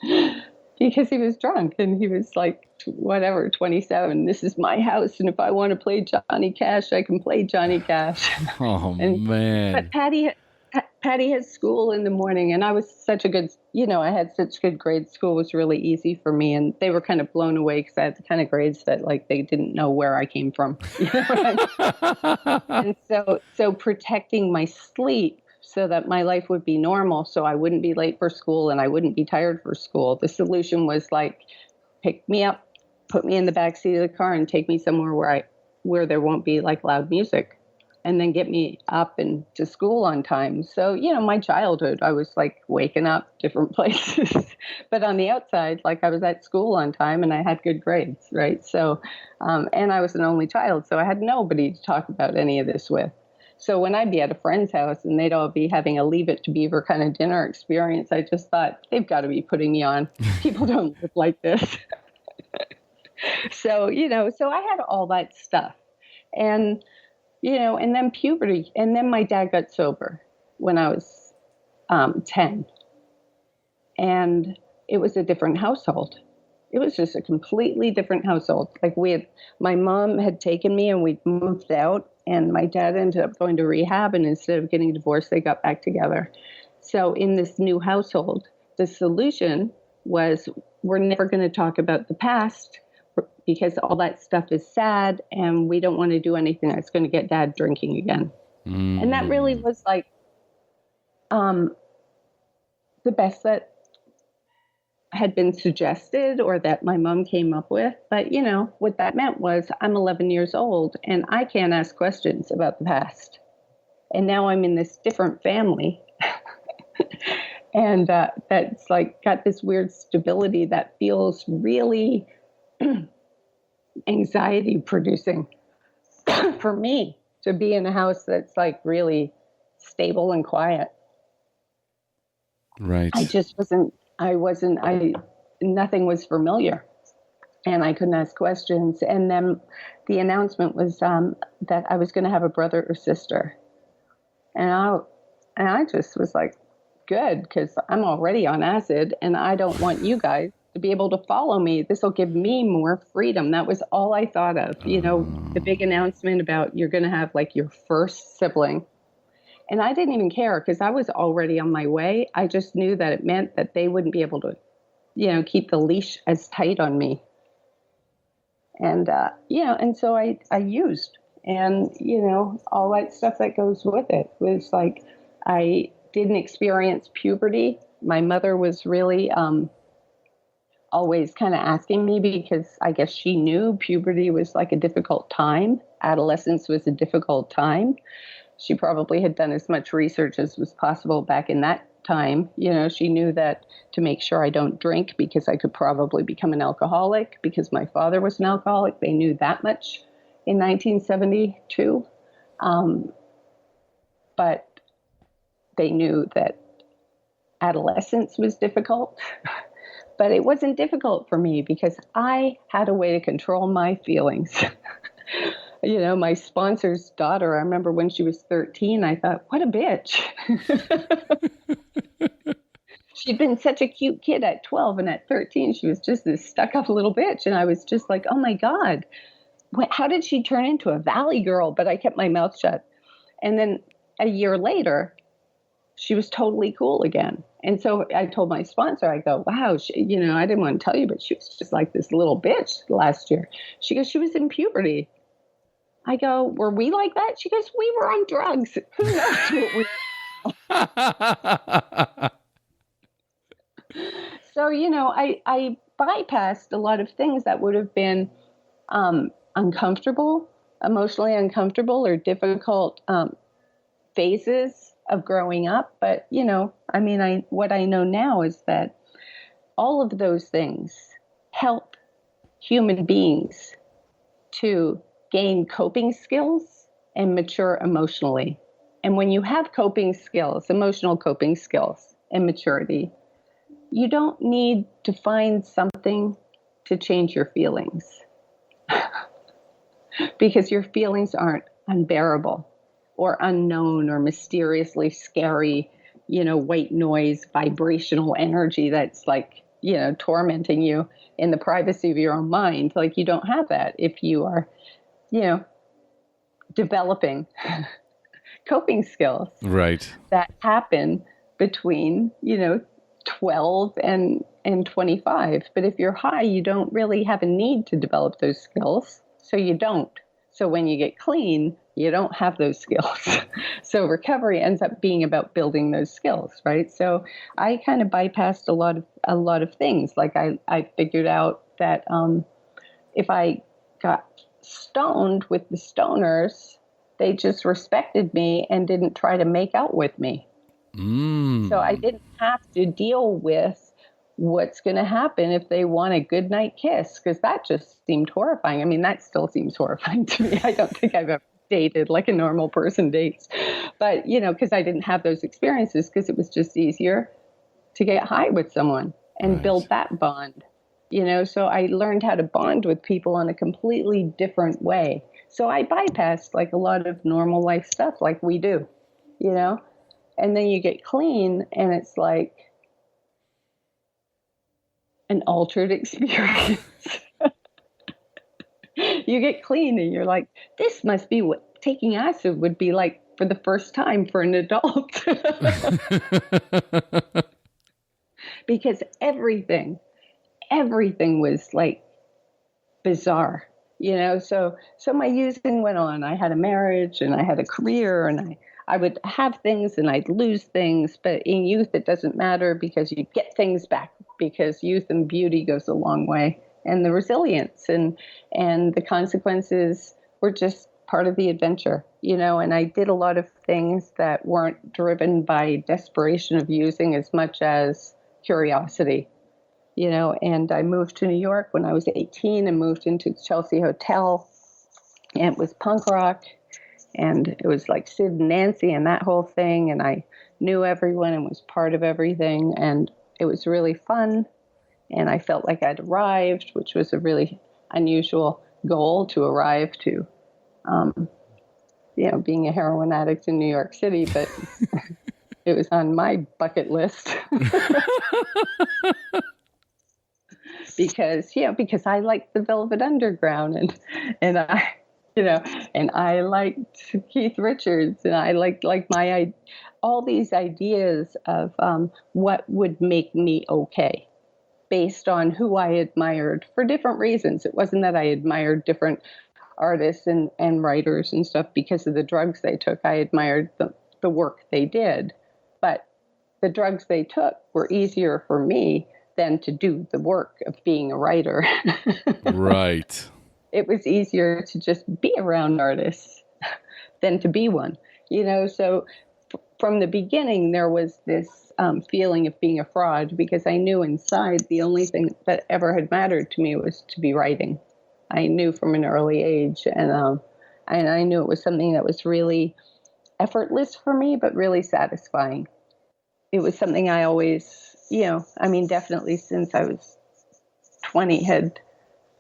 he was drunk and he was like, whatever, 27, this is my house. And if I want to play Johnny Cash, I can play Johnny Cash. Oh, man. But Patty had school in the morning, and I was such a good, I had such good grades. School was really easy for me, and they were kind of blown away because I had the kind of grades that like they didn't know where I came from. And so protecting my sleep so that my life would be normal, so I wouldn't be late for school and I wouldn't be tired for school. The solution was like, pick me up, put me in the back seat of the car, and take me somewhere where there won't be like loud music. And then get me up and to school on time. So, my childhood, I was like waking up different places. But on the outside, like I was at school on time and I had good grades, right? So, and I was an only child, so I had nobody to talk about any of this with. So when I'd be at a friend's house and they'd all be having a Leave It to Beaver kind of dinner experience, I just thought, they've got to be putting me on. People don't live like this. So I had all that stuff. And and then puberty. And then my dad got sober when I was 10. And it was a different household. It was just a completely different household. Like my mom had taken me and we'd moved out, and my dad ended up going to rehab, and instead of getting divorced, they got back together. So in this new household, the solution was, we're never going to talk about the past, because all that stuff is sad and we don't want to do anything that's going to get dad drinking again. And that really was like the best that had been suggested or that my mom came up with. But, what that meant was I'm 11 years old and I can't ask questions about the past. And now I'm in this different family. And that's like got this weird stability that feels really anxiety producing for me to be in a house that's like really stable and quiet. Right. Nothing was familiar and I couldn't ask questions. And then the announcement was that I was going to have a brother or sister. And I just was like, good, because I'm already on acid and I don't want you guys to be able to follow me. This will give me more freedom. That was all I thought of. The big announcement about you're going to have like your first sibling. And I didn't even care because I was already on my way. I just knew that it meant that they wouldn't be able to, keep the leash as tight on me. And, and so I used, and, all that stuff that goes with it was like, I didn't experience puberty. My mother was really, always kind of asking me because I guess she knew puberty was like a difficult time. Adolescence was a difficult time. She probably had done as much research as was possible back in that time. She knew that to make sure I don't drink because I could probably become an alcoholic because my father was an alcoholic. They knew that much in 1972. But they knew that adolescence was difficult. But it wasn't difficult for me because I had a way to control my feelings. My sponsor's daughter, I remember when she was 13, I thought, what a bitch. She'd been such a cute kid at 12, and at 13, she was just this stuck-up little bitch. And I was just like, oh, my God, how did she turn into a valley girl? But I kept my mouth shut. And then a year later, she was totally cool again. And so I told my sponsor, I go, wow, I didn't want to tell you, but she was just like this little bitch last year. She goes, she was in puberty. I go, were we like that? She goes, we were on drugs. Who knows what we So, I bypassed a lot of things that would have been uncomfortable emotionally uncomfortable or difficult phases of growing up. But, what I know now is that all of those things help human beings to gain coping skills and mature emotionally. And when you have coping skills, emotional coping skills and maturity, you don't need to find something to change your feelings because your feelings aren't unbearable or unknown or mysteriously scary, white noise, vibrational energy that's like, tormenting you in the privacy of your own mind. Like you don't have that if you are, developing coping skills Right. that happen between, 12 and 25. But if you're high, you don't really have a need to develop those skills. So you don't. So when you get clean, you don't have those skills. So recovery ends up being about building those skills, right? So I kind of bypassed a lot of things. Like I figured out that if I got stoned with the stoners, they just respected me and didn't try to make out with me. So I didn't have to deal with what's going to happen if they want a goodnight kiss, because that just seemed horrifying. I mean, that still seems horrifying to me. I don't think I've ever dated like a normal person dates. But, because I didn't have those experiences, because it was just easier to get high with someone and build that bond. So I learned how to bond with people in a completely different way. So I bypassed like a lot of normal life stuff like we do, and then you get clean and it's like an altered experience. You get clean and you're like, this must be what taking acid would be like for the first time for an adult. Because everything was like bizarre, so my using went on. I had a marriage and I had a career and I would have things and I'd lose things, but in youth it doesn't matter because you get things back, because youth and beauty goes a long way, and the resilience and the consequences were just part of the adventure, and I did a lot of things that weren't driven by desperation of using as much as curiosity. And I moved to New York when I was 18 and moved into the Chelsea Hotel, and it was punk rock, and it was like Sid and Nancy and that whole thing, and I knew everyone and was part of everything, and it was really fun, and I felt like I'd arrived, which was a really unusual goal to arrive to, being a heroin addict in New York City, but it was on my bucket list. Because I liked the Velvet Underground and I, and I liked Keith Richards, and I liked all these ideas of what would make me okay based on who I admired for different reasons. It wasn't that I admired different artists and writers and stuff because of the drugs they took. I admired the work they did, but the drugs they took were easier for me than to do the work of being a writer. Right. It was easier to just be around artists than to be one, so from the beginning, there was this feeling of being a fraud, because I knew inside the only thing that ever had mattered to me was to be writing. I knew from an early age, and I knew it was something that was really effortless for me, but really satisfying. It was something I always, definitely since I was 20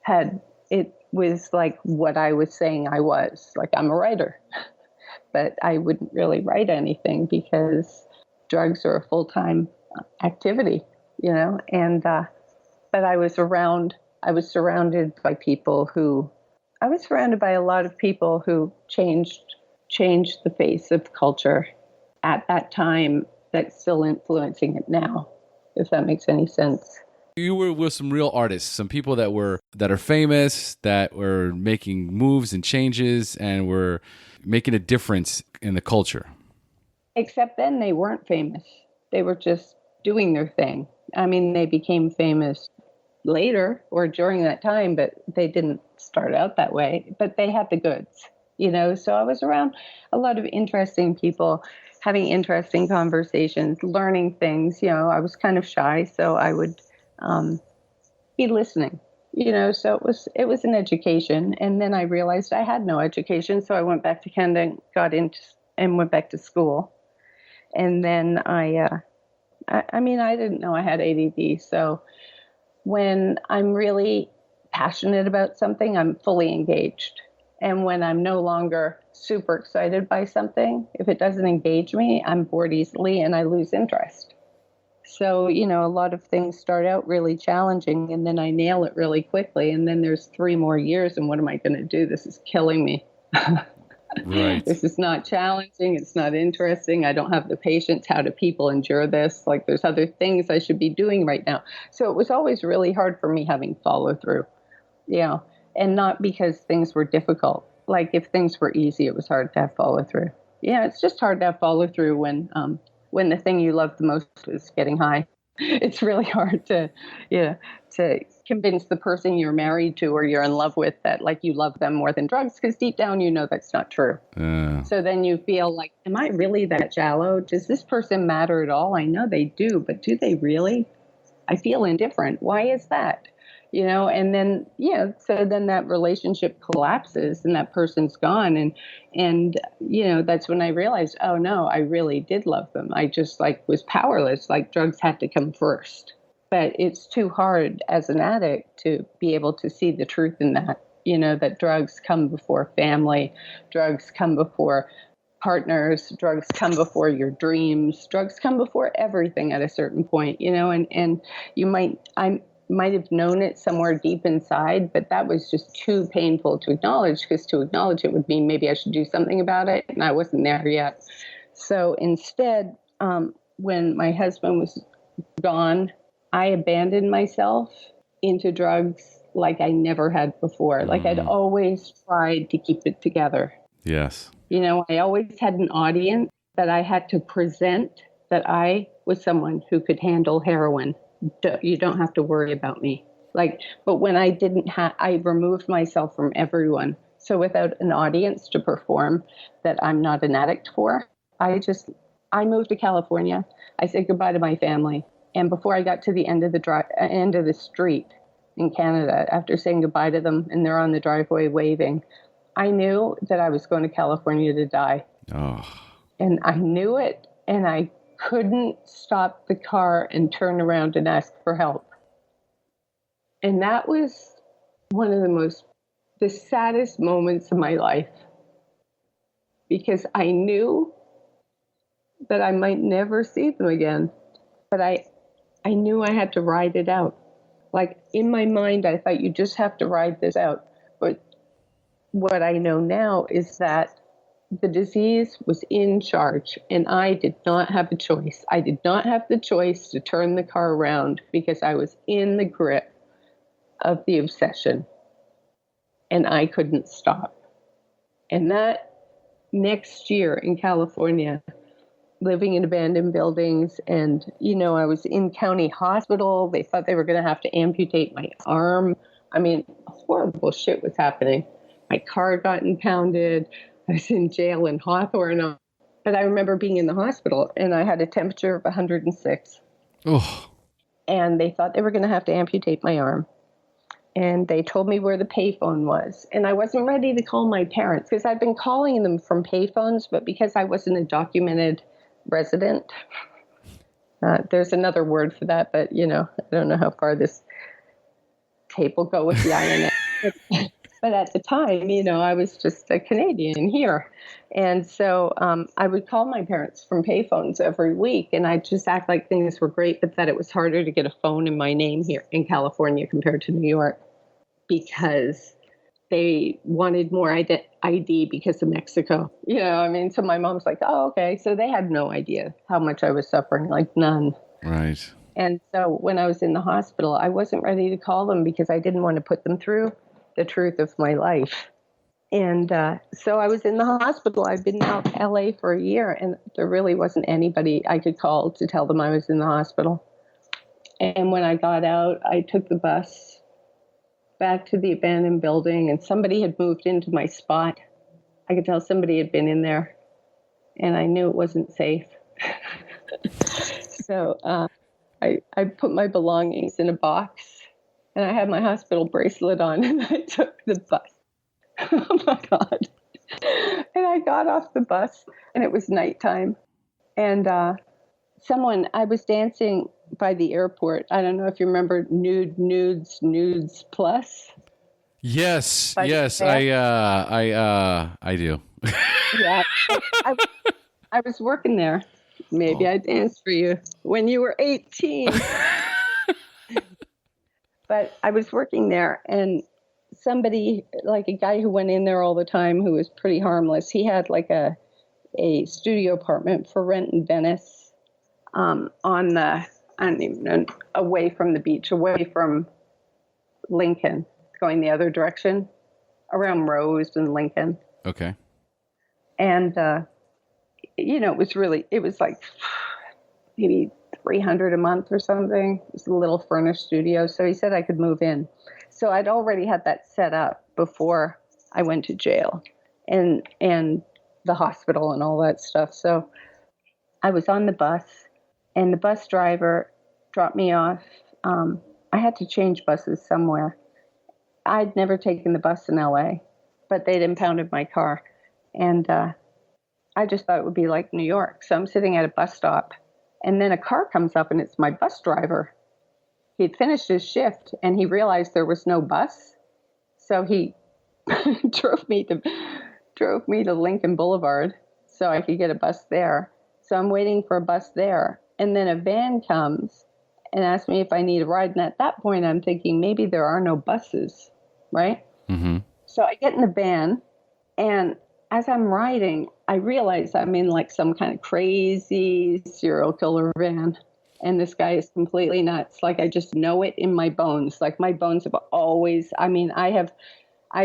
had it was like what I was saying I was. Like, I'm a writer, but I wouldn't really write anything because drugs are a full-time activity, and but I was surrounded by a lot of people who changed the face of culture at that time, that's still influencing it now, if that makes any sense. You were with some real artists, some people that are famous, that were making moves and changes and were making a difference in the culture. Except then they weren't famous. They were just doing their thing. I mean, they became famous later or during that time, but they didn't start out that way, but they had the goods, so I was around a lot of interesting people, having interesting conversations, learning things. I was kind of shy, so I would be listening, so it was an education. And then I realized I had no education, so I went back to Canada, and went back to school. And then I didn't know I had ADD. So when I'm really passionate about something, I'm fully engaged. And when I'm no longer super excited by something, if it doesn't engage me, I'm bored easily and I lose interest. So, a lot of things start out really challenging and then I nail it really quickly. And then there's 3 more years and what am I going to do? This is killing me. Right. This is not challenging. It's not interesting. I don't have the patience. How do people endure this? Like there's other things I should be doing right now. So it was always really hard for me having follow through, and not because things were difficult. Like if things were easy, it was hard to have follow through. Yeah, it's just hard to have follow through when the thing you love the most is getting high. It's really hard to convince the person you're married to or you're in love with that like you love them more than drugs, because deep down that's not true. So then you feel like, am I really that shallow? Does this person matter at all? I know they do, but do they really? I feel indifferent. Why is that? And then, so then that relationship collapses and that person's gone. And that's when I realized, oh no, I really did love them. I just was powerless. Like drugs had to come first, but it's too hard as an addict to be able to see the truth in that, that drugs come before family, drugs come before partners, drugs come before your dreams, drugs come before everything at a certain point, and I might have known it somewhere deep inside, but that was just too painful to acknowledge, because to acknowledge it would mean maybe I should do something about it, and I wasn't there yet. So instead, when my husband was gone, I abandoned myself into drugs like I never had before. Like I'd always tried to keep it together. Yes. I always had an audience that I had to present that I was someone who could handle heroin. You don't have to worry about me. But when I didn't I removed myself from everyone. So without an audience to perform that I'm not an addict for, I moved to California. I said goodbye to my family. And before I got to the end of the street in Canada, after saying goodbye to them and they're on the driveway waving, I knew that I was going to California to die. Oh. And I knew it, and I couldn't stop the car and turn around and ask for help. And that was one of the saddest moments of my life, because I knew that I might never see them again, but I knew I had to ride it out. Like in my mind, I thought you just have to ride this out. But what I know now is that the disease was in charge, and I did not have a choice. I did not have the choice to turn the car around, because I was in the grip of the obsession, and I couldn't stop. And that next year in California, living in abandoned buildings, and, I was in county hospital. They thought they were going to have to amputate my arm. I mean, horrible shit was happening. My car got impounded. I was in jail in Hawthorne. But I remember being in the hospital, and I had a temperature of 106. Oh. And they thought they were going to have to amputate my arm. And they told me where the payphone was. And I wasn't ready to call my parents, because I'd been calling them from payphones, but because I wasn't a documented resident, there's another word for that, but, I don't know how far this tape will go with the INS. But at the time, I was just a Canadian here. And so I would call my parents from payphones every week, and I'd just act like things were great, but that it was harder to get a phone in my name here in California compared to New York, because they wanted more ID because of Mexico. So my mom's like, oh, okay. So they had no idea how much I was suffering, like none. Right. And so when I was in the hospital, I wasn't ready to call them, because I didn't want to put them through the truth of my life. And so I was in the hospital. I'd been out LA for a year, and there really wasn't anybody I could call to tell them I was in the hospital. And when I got out, I took the bus back to the abandoned building, and somebody had moved into my spot. I could tell somebody had been in there, and I knew it wasn't safe. So I put my belongings in a box, and I had my hospital bracelet on, and I took the bus. Oh my God. And I got off the bus, and it was nighttime. And I was dancing by the airport. I don't know if you remember Nudes Plus. Yes, yes, I do. Yeah, I was working there. Maybe I danced for you when you were 18. But I was working there, and somebody, like a guy who went in there all the time, who was pretty harmless, he had like a studio apartment for rent in Venice, on the, I don't even know, away from the beach, away from Lincoln, going the other direction, around Rose and Lincoln. Okay. And, it was like maybe $300 a month or something. It was a little furnished studio. So he said I could move in. So I'd already had that set up before I went to jail and the hospital and all that stuff. So I was on the bus, and the bus driver dropped me off. I had to change buses somewhere. I'd never taken the bus in LA, but they'd impounded my car. And I just thought it would be like New York. So I'm sitting at a bus stop, and then a car comes up, and it's my bus driver. He'd finished his shift, and he realized there was no bus. So he drove me to Lincoln Boulevard so I could get a bus there. So I'm waiting for a bus there. And then a van comes and asks me if I need a ride. And at that point, I'm thinking maybe there are no buses, right? Mm-hmm. So I get in the van, and as I'm riding, I realize I'm in like some kind of crazy serial killer van. And this guy is completely nuts. Like, I just know it in my bones. Like, my bones have always, I've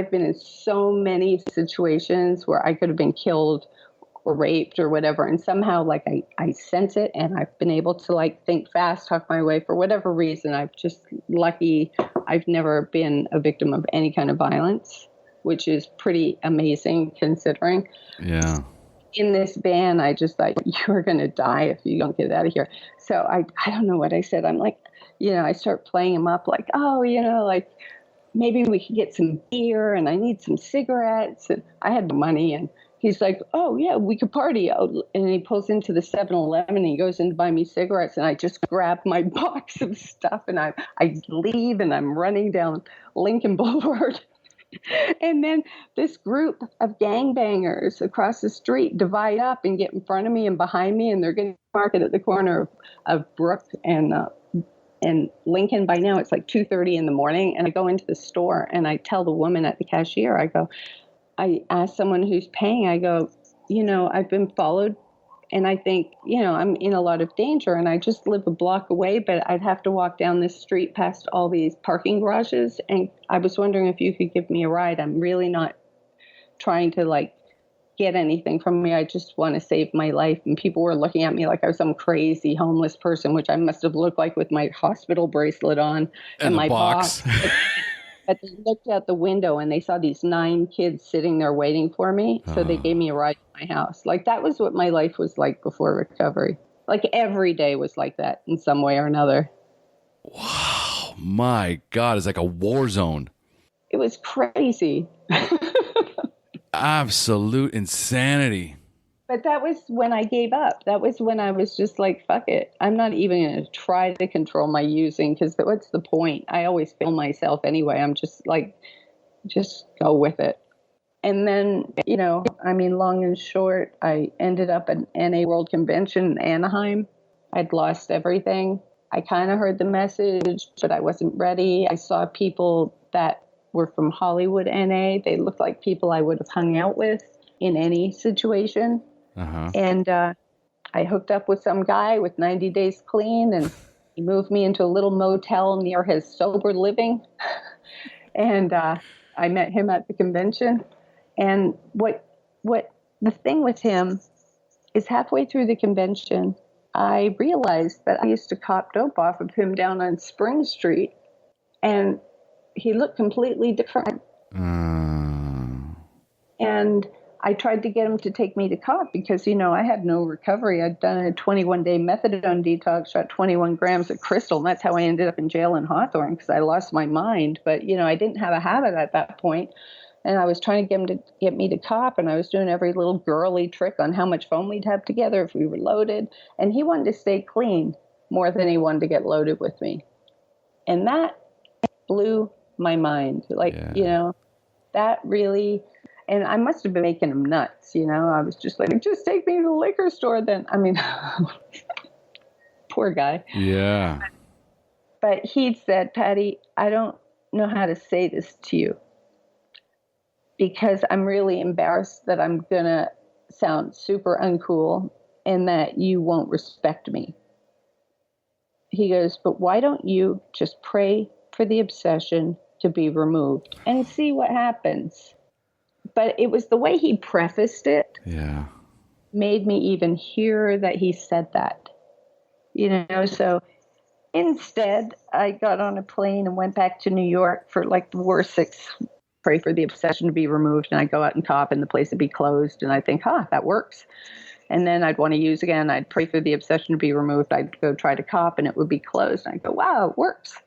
been in so many situations where I could have been killed or raped or whatever. And somehow, like, I sense it, and I've been able to, like, think fast, talk my way for whatever reason. I'm just lucky. I've never been a victim of any kind of violence, which is pretty amazing considering. Yeah. In this van, I just thought, you're going to die if you don't get out of here. So I don't know what I said. I'm like, I start playing him up like, oh, like maybe we could get some beer, and I need some cigarettes. And I had the money, and he's like, oh, yeah, we could party. Oh, and he pulls into the 7-Eleven, and he goes in to buy me cigarettes. And I just grab my box of stuff, and I leave, and I'm running down Lincoln Boulevard. And then this group of gangbangers across the street divide up and get in front of me and behind me, and they're going to market at the corner of Brook and Lincoln. By now it's like 2:30 in the morning, and I go into the store, and I tell the woman at the cashier, I ask someone who's paying, I go, I've been followed, and I think, I'm in a lot of danger, and I just live a block away, but I'd have to walk down this street past all these parking garages. And I was wondering if you could give me a ride. I'm really not trying to like get anything from me. I just want to save my life. And people were looking at me like I was some crazy homeless person, which I must have looked like with my hospital bracelet on and my box. But they looked out the window, and they saw these 9 kids sitting there waiting for me. So they gave me a ride to my house. Like, that was what my life was like before recovery. Like, every day was like that in some way or another. Wow. My God. It's like a war zone. It was crazy. Absolute insanity. But that was when I gave up. That was when I was just like, fuck it. I'm not even going to try to control my using, because what's the point? I always fail myself anyway. I'm just like, just go with it. And then, long and short, I ended up at NA World Convention in Anaheim. I'd lost everything. I kind of heard the message, but I wasn't ready. I saw people that were from Hollywood NA. They looked like people I would have hung out with in any situation. Uh-huh. And I hooked up with some guy with 90 days clean, and he moved me into a little motel near his sober living. And I met him at the convention. And what the thing with him is, halfway through the convention, I realized that I used to cop dope off of him down on Spring Street, and he looked completely different. And I tried to get him to take me to cop because, I had no recovery. I'd done a 21-day methadone detox, shot 21 grams of crystal, and that's how I ended up in jail in Hawthorne, because I lost my mind. But, I didn't have a habit at that point. And I was trying to get him to get me to cop, and I was doing every little girly trick on how much fun we'd have together if we were loaded. And he wanted to stay clean more than he wanted to get loaded with me. And that blew my mind. That really... And I must have been making him nuts, I was just like, just take me to the liquor store then. Poor guy. Yeah. But he said, Patty, I don't know how to say this to you because I'm really embarrassed that I'm going to sound super uncool and that you won't respect me. He goes, but why don't you just pray for the obsession to be removed and see what happens? But it was the way he prefaced it. Yeah. Made me even hear that he said that. So instead, I got on a plane and went back to New York for the worst 6, pray for the obsession to be removed. And I go out and cop and the place would be closed. And I think, that works. And then I'd want to use again. I'd pray for the obsession to be removed. I'd go try to cop and it would be closed. And I'd go, wow, it works.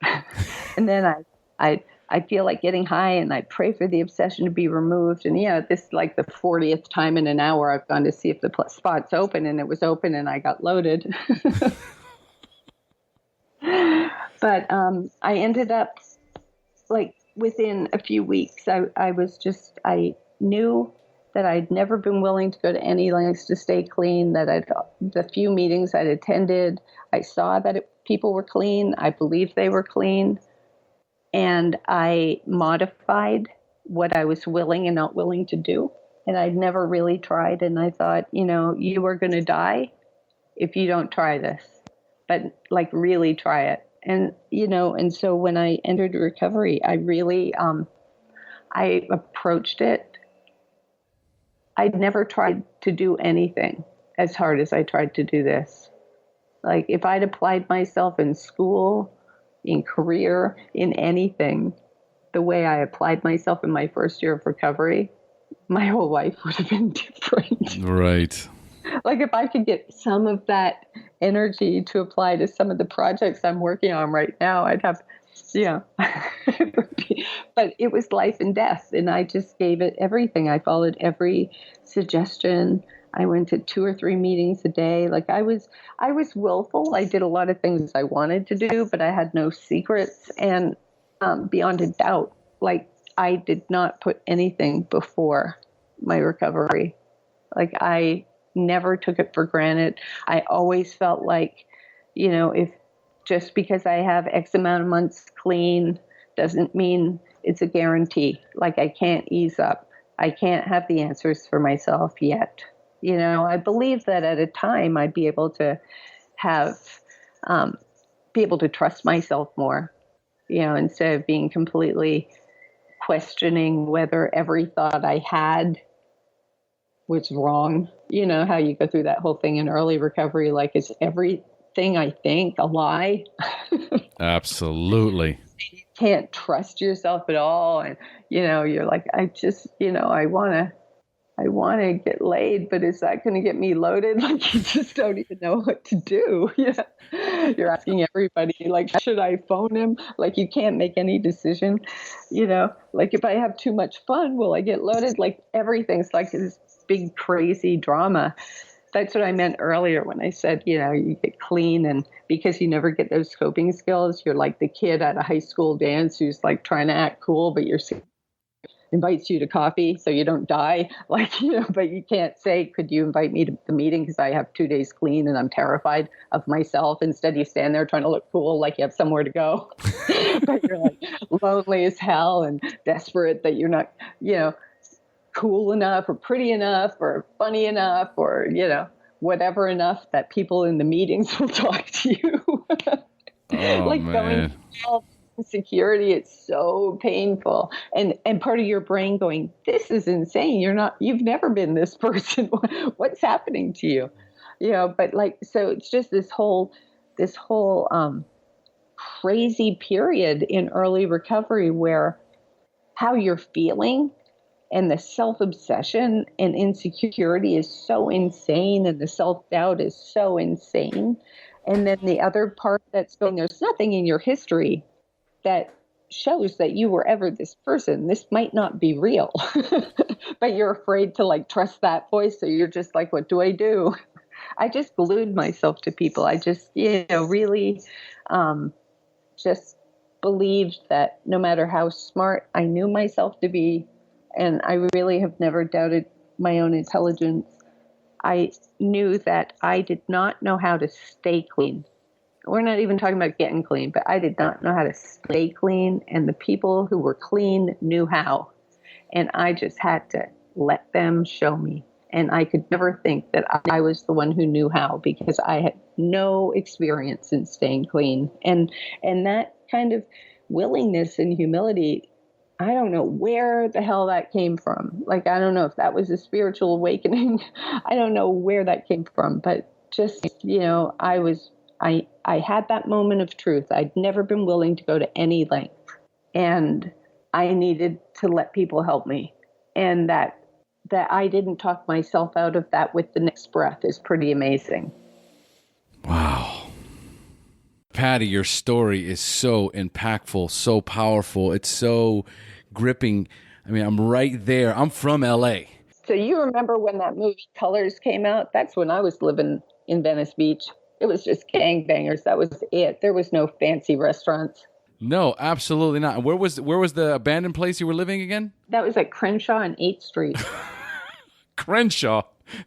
And then I'd feel like getting high and I'd pray for the obsession to be removed. And this like the 40th time in an hour I've gone to see if the spot's open, and it was open and I got loaded. But I ended up within a few weeks, I knew that I'd never been willing to go to any lengths to stay clean, that the few meetings I'd attended, I saw that people were clean. I believed they were clean. And I modified what I was willing and not willing to do. And I'd never really tried. And I thought, you are going to die if you don't try this. But really try it. And, and so when I entered recovery, I really, I approached it. I'd never tried to do anything as hard as I tried to do this. If I'd applied myself in school, in career, in anything, the way I applied myself in my first year of recovery, my whole life would have been different. Right. If I could get some of that energy to apply to some of the projects I'm working on right now, I'd have, but it was life and death. And I just gave it everything. I followed every suggestion. I went to 2 or 3 meetings a day. I was willful. I did a lot of things I wanted to do, but I had no secrets. And beyond a doubt, I did not put anything before my recovery. I never took it for granted. I always felt if just because I have X amount of months clean doesn't mean it's a guarantee. I can't ease up. I can't have the answers for myself yet. I believe that at a time I'd be able to trust myself more, instead of being completely questioning whether every thought I had was wrong. How you go through that whole thing in early recovery, is everything I think a lie? Absolutely. You can't trust yourself at all. And, you're I want to get laid, but is that going to get me loaded? You just don't even know what to do. You're asking everybody, should I phone him? You can't make any decision. If I have too much fun, will I get loaded? Everything's this big, crazy drama. That's what I meant earlier when I said, you get clean, and because you never get those coping skills, you're like the kid at a high school dance who's trying to act cool, but you're invites you to coffee so you don't die, but you can't say, could you invite me to the meeting because I have 2 days clean and I'm terrified of myself. Instead, you stand there trying to look cool, like you have somewhere to go, but you're lonely as hell and desperate that you're not, cool enough or pretty enough or funny enough or, whatever enough that people in the meetings will talk to you. Man. Going insecurity, it's so painful, and part of your brain going, this is insane, you've never been this person, what's happening to you? but like, so it's just this whole crazy period in early recovery where how you're feeling and the self-obsession and insecurity is so insane, and the self-doubt is so insane. And then the other part that's going, there's nothing in your history that shows that you were ever this person. This might not be real, but you're afraid to like trust that voice. So you're just like, what do I do? I just glued myself to people. I just, really just believed that no matter how smart I knew myself to be, and I really have never doubted my own intelligence, I knew that I did not know how to stay clean. We're not even talking about getting clean, but I did not know how to stay clean. And the people who were clean knew how. And I just had to let them show me. And I could never think that I was the one who knew how, because I had no experience in staying clean. And that kind of willingness and humility, I don't know where the hell that came from. Like, I don't know if that was a spiritual awakening. I don't know where that came from, but just, I had that moment of truth. I'd never been willing to go to any length, and I needed to let people help me. And that I didn't talk myself out of that with the next breath is pretty amazing. Wow. Patty, your story is so impactful, so powerful. It's so gripping. I mean, I'm right there. I'm from LA. So you remember when that movie Colors came out? That's when I was living in Venice Beach. It was just gangbangers. That was it. There was no fancy restaurants. No, absolutely not. Where was the abandoned place you were living again? That was at Crenshaw and 8th Street. Crenshaw.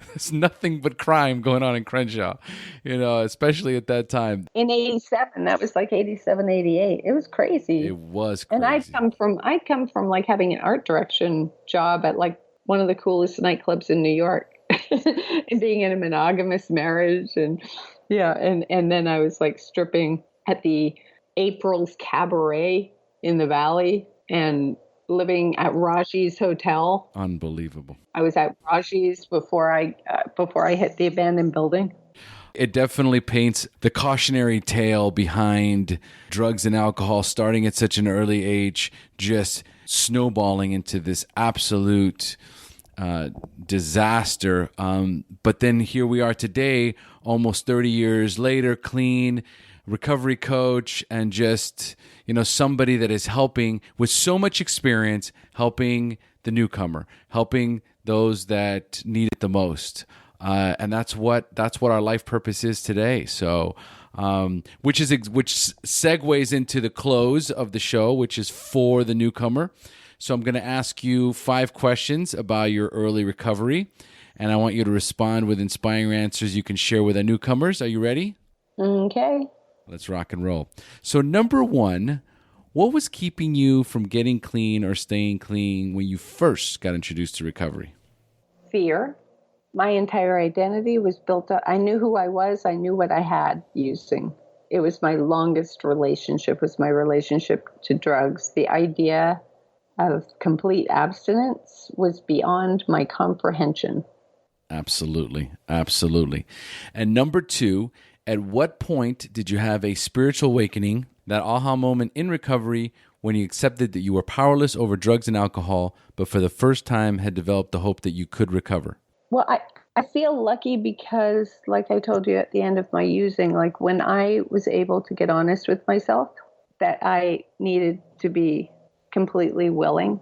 There's nothing but crime going on in Crenshaw, especially at that time. In 87, that was like 87, 88. It was crazy. It was crazy. And I'd come from like having an art direction job at like one of the coolest nightclubs in New York and being in a monogamous marriage. And and then I was like stripping at the April's Cabaret in the Valley and living at Raji's Hotel. Unbelievable. I was at Raji's before I hit the abandoned building. It definitely paints the cautionary tale behind drugs and alcohol starting at such an early age, just snowballing into this absolute disaster. But then here we are today, almost 30 years later, clean, recovery coach, and just, somebody that is helping with so much experience, helping the newcomer, helping those that need it the most. And that's what our life purpose is today. So, which segues into the close of the show, which is for the newcomer. So I'm going to ask you 5 questions about your early recovery, and I want you to respond with inspiring answers you can share with our newcomers. Are you ready? Okay. Let's rock and roll. So number 1, what was keeping you from getting clean or staying clean when you first got introduced to recovery? Fear. My entire identity was built up. I knew who I was. I knew what I had using. It was my longest relationship, was my relationship to drugs. The idea of complete abstinence was beyond my comprehension. Absolutely. Absolutely. And number 2, at what point did you have a spiritual awakening, that aha moment in recovery when you accepted that you were powerless over drugs and alcohol, but for the first time had developed the hope that you could recover? Well, I feel lucky because, like I told you at the end of my using, like when I was able to get honest with myself that I needed to be completely willing,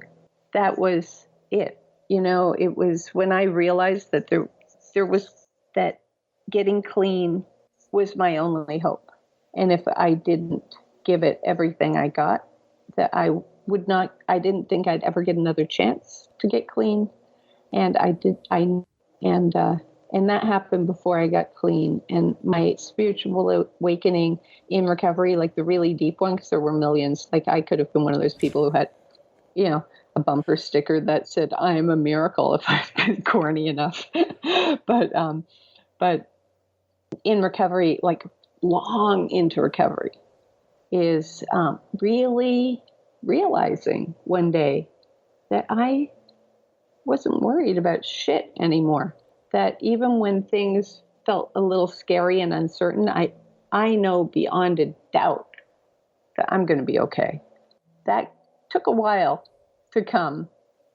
that was it. It was when I realized that there was that getting clean was my only hope. And if I didn't give it everything I got, that I didn't think I'd ever get another chance to get clean. And and that happened before I got clean. And my spiritual awakening in recovery, like the really deep one, because there were millions, like I could have been one of those people who had, a bumper sticker that said, "I am a miracle," if I've been corny enough. But in recovery, like long into recovery, is really realizing one day that I wasn't worried about shit anymore. That even when things felt a little scary and uncertain, I know beyond a doubt that I'm going to be okay. That took a while to come,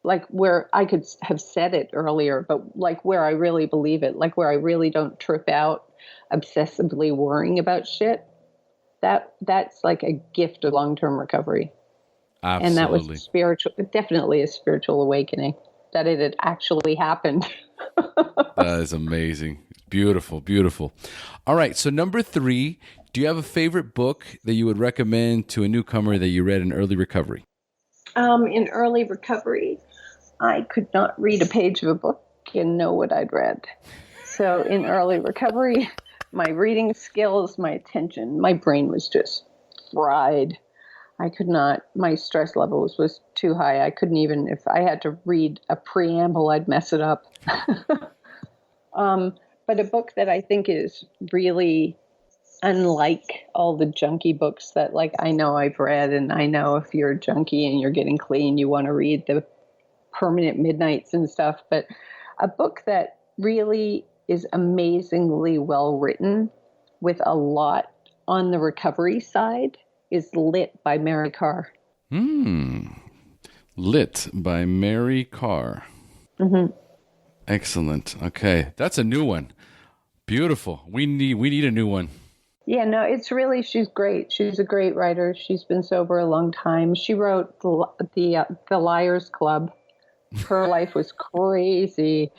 like where I could have said it earlier, but like where I really believe it, like where I really don't trip out obsessively worrying about shit. That's like a gift of long-term recovery. Absolutely. And that was definitely a spiritual awakening that it had actually happened. That is amazing. Beautiful, beautiful. All right. So number 3, do you have a favorite book that you would recommend to a newcomer that you read in early recovery? In early recovery, I could not read a page of a book and know what I'd read. So in early recovery, my reading skills, my attention, my brain was just fried. I could not, my stress levels was too high. I couldn't even, if I had to read a preamble, I'd mess it up. But a book that I think is really unlike all the junkie books that like I know I've read, and I know if you're a junkie and you're getting clean, you want to read the Permanent Midnights and stuff, but a book that really is amazingly well written with a lot on the recovery side is Lit by Mary Carr. Lit by Mary Carr. Mm-hmm. Excellent. Okay. That's a new one. Beautiful. We need a new one. Yeah, no, it's really, she's great. She's a great writer. She's been sober a long time. She wrote the Liars Club. Her life was crazy,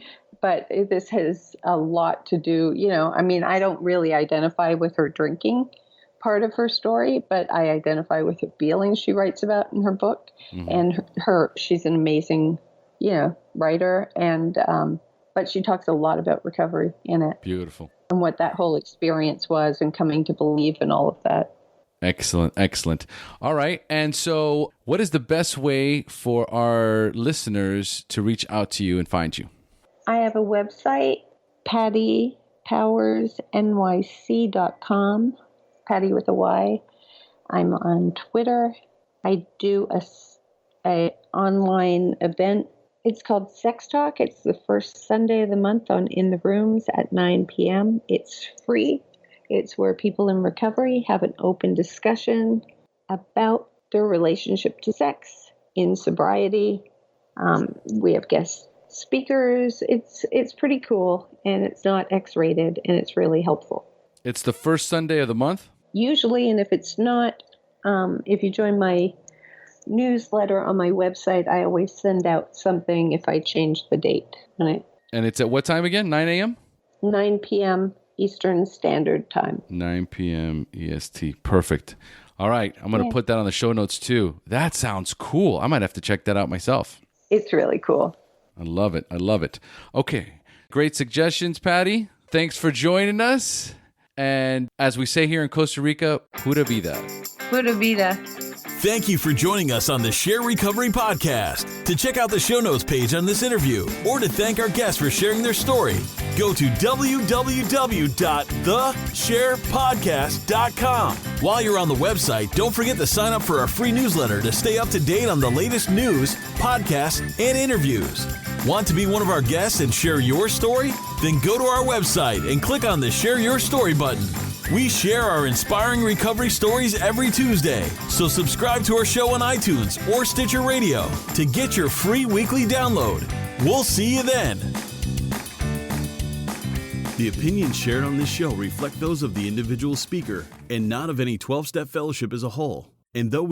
but this has a lot to do, I mean, I don't really identify with her drinking part of her story, but I identify with the feelings she writes about in her book. Mm-hmm. And she's an amazing, writer, and but she talks a lot about recovery in it. Beautiful. And what that whole experience was and coming to believe in all of that. Excellent, excellent. All right. And so what is the best way for our listeners to reach out to you and find you? I have a website, pattypowersnyc.com, Patty with a Y. I'm on Twitter. I do a online event. It's called Sex Talk. It's the first Sunday of the month in the rooms at 9 p.m. It's free. It's where people in recovery have an open discussion about their relationship to sex in sobriety. We have guest speakers. It's pretty cool, and it's not X-rated, and it's really helpful. It's the first Sunday of the month? Usually, and if it's not, if you join my newsletter on my website, I always send out something if I change the date. Right? And it's at what time again? 9 a.m.? 9 p.m. Eastern Standard Time. 9 p.m. EST. Perfect. All right. I'm going to put that on the show notes too. That sounds cool. I might have to check that out myself. It's really cool. I love it. I love it. Okay. Great suggestions, Patty. Thanks for joining us. And as we say here in Costa Rica, pura vida. Pura vida. Thank you for joining us on the SHAIR Recovery Podcast. To check out the show notes page on this interview or to thank our guests for sharing their story, go to www.theshairpodcast.com. While you're on the website, don't forget to sign up for our free newsletter to stay up to date on the latest news, podcasts, and interviews. Want to be one of our guests and share your story? Then go to our website and click on the Share Your Story button. We share our inspiring recovery stories every Tuesday, so subscribe to our show on iTunes or Stitcher Radio to get your free weekly download. We'll see you then. The opinions shared on this show reflect those of the individual speaker and not of any 12-step fellowship as a whole. And though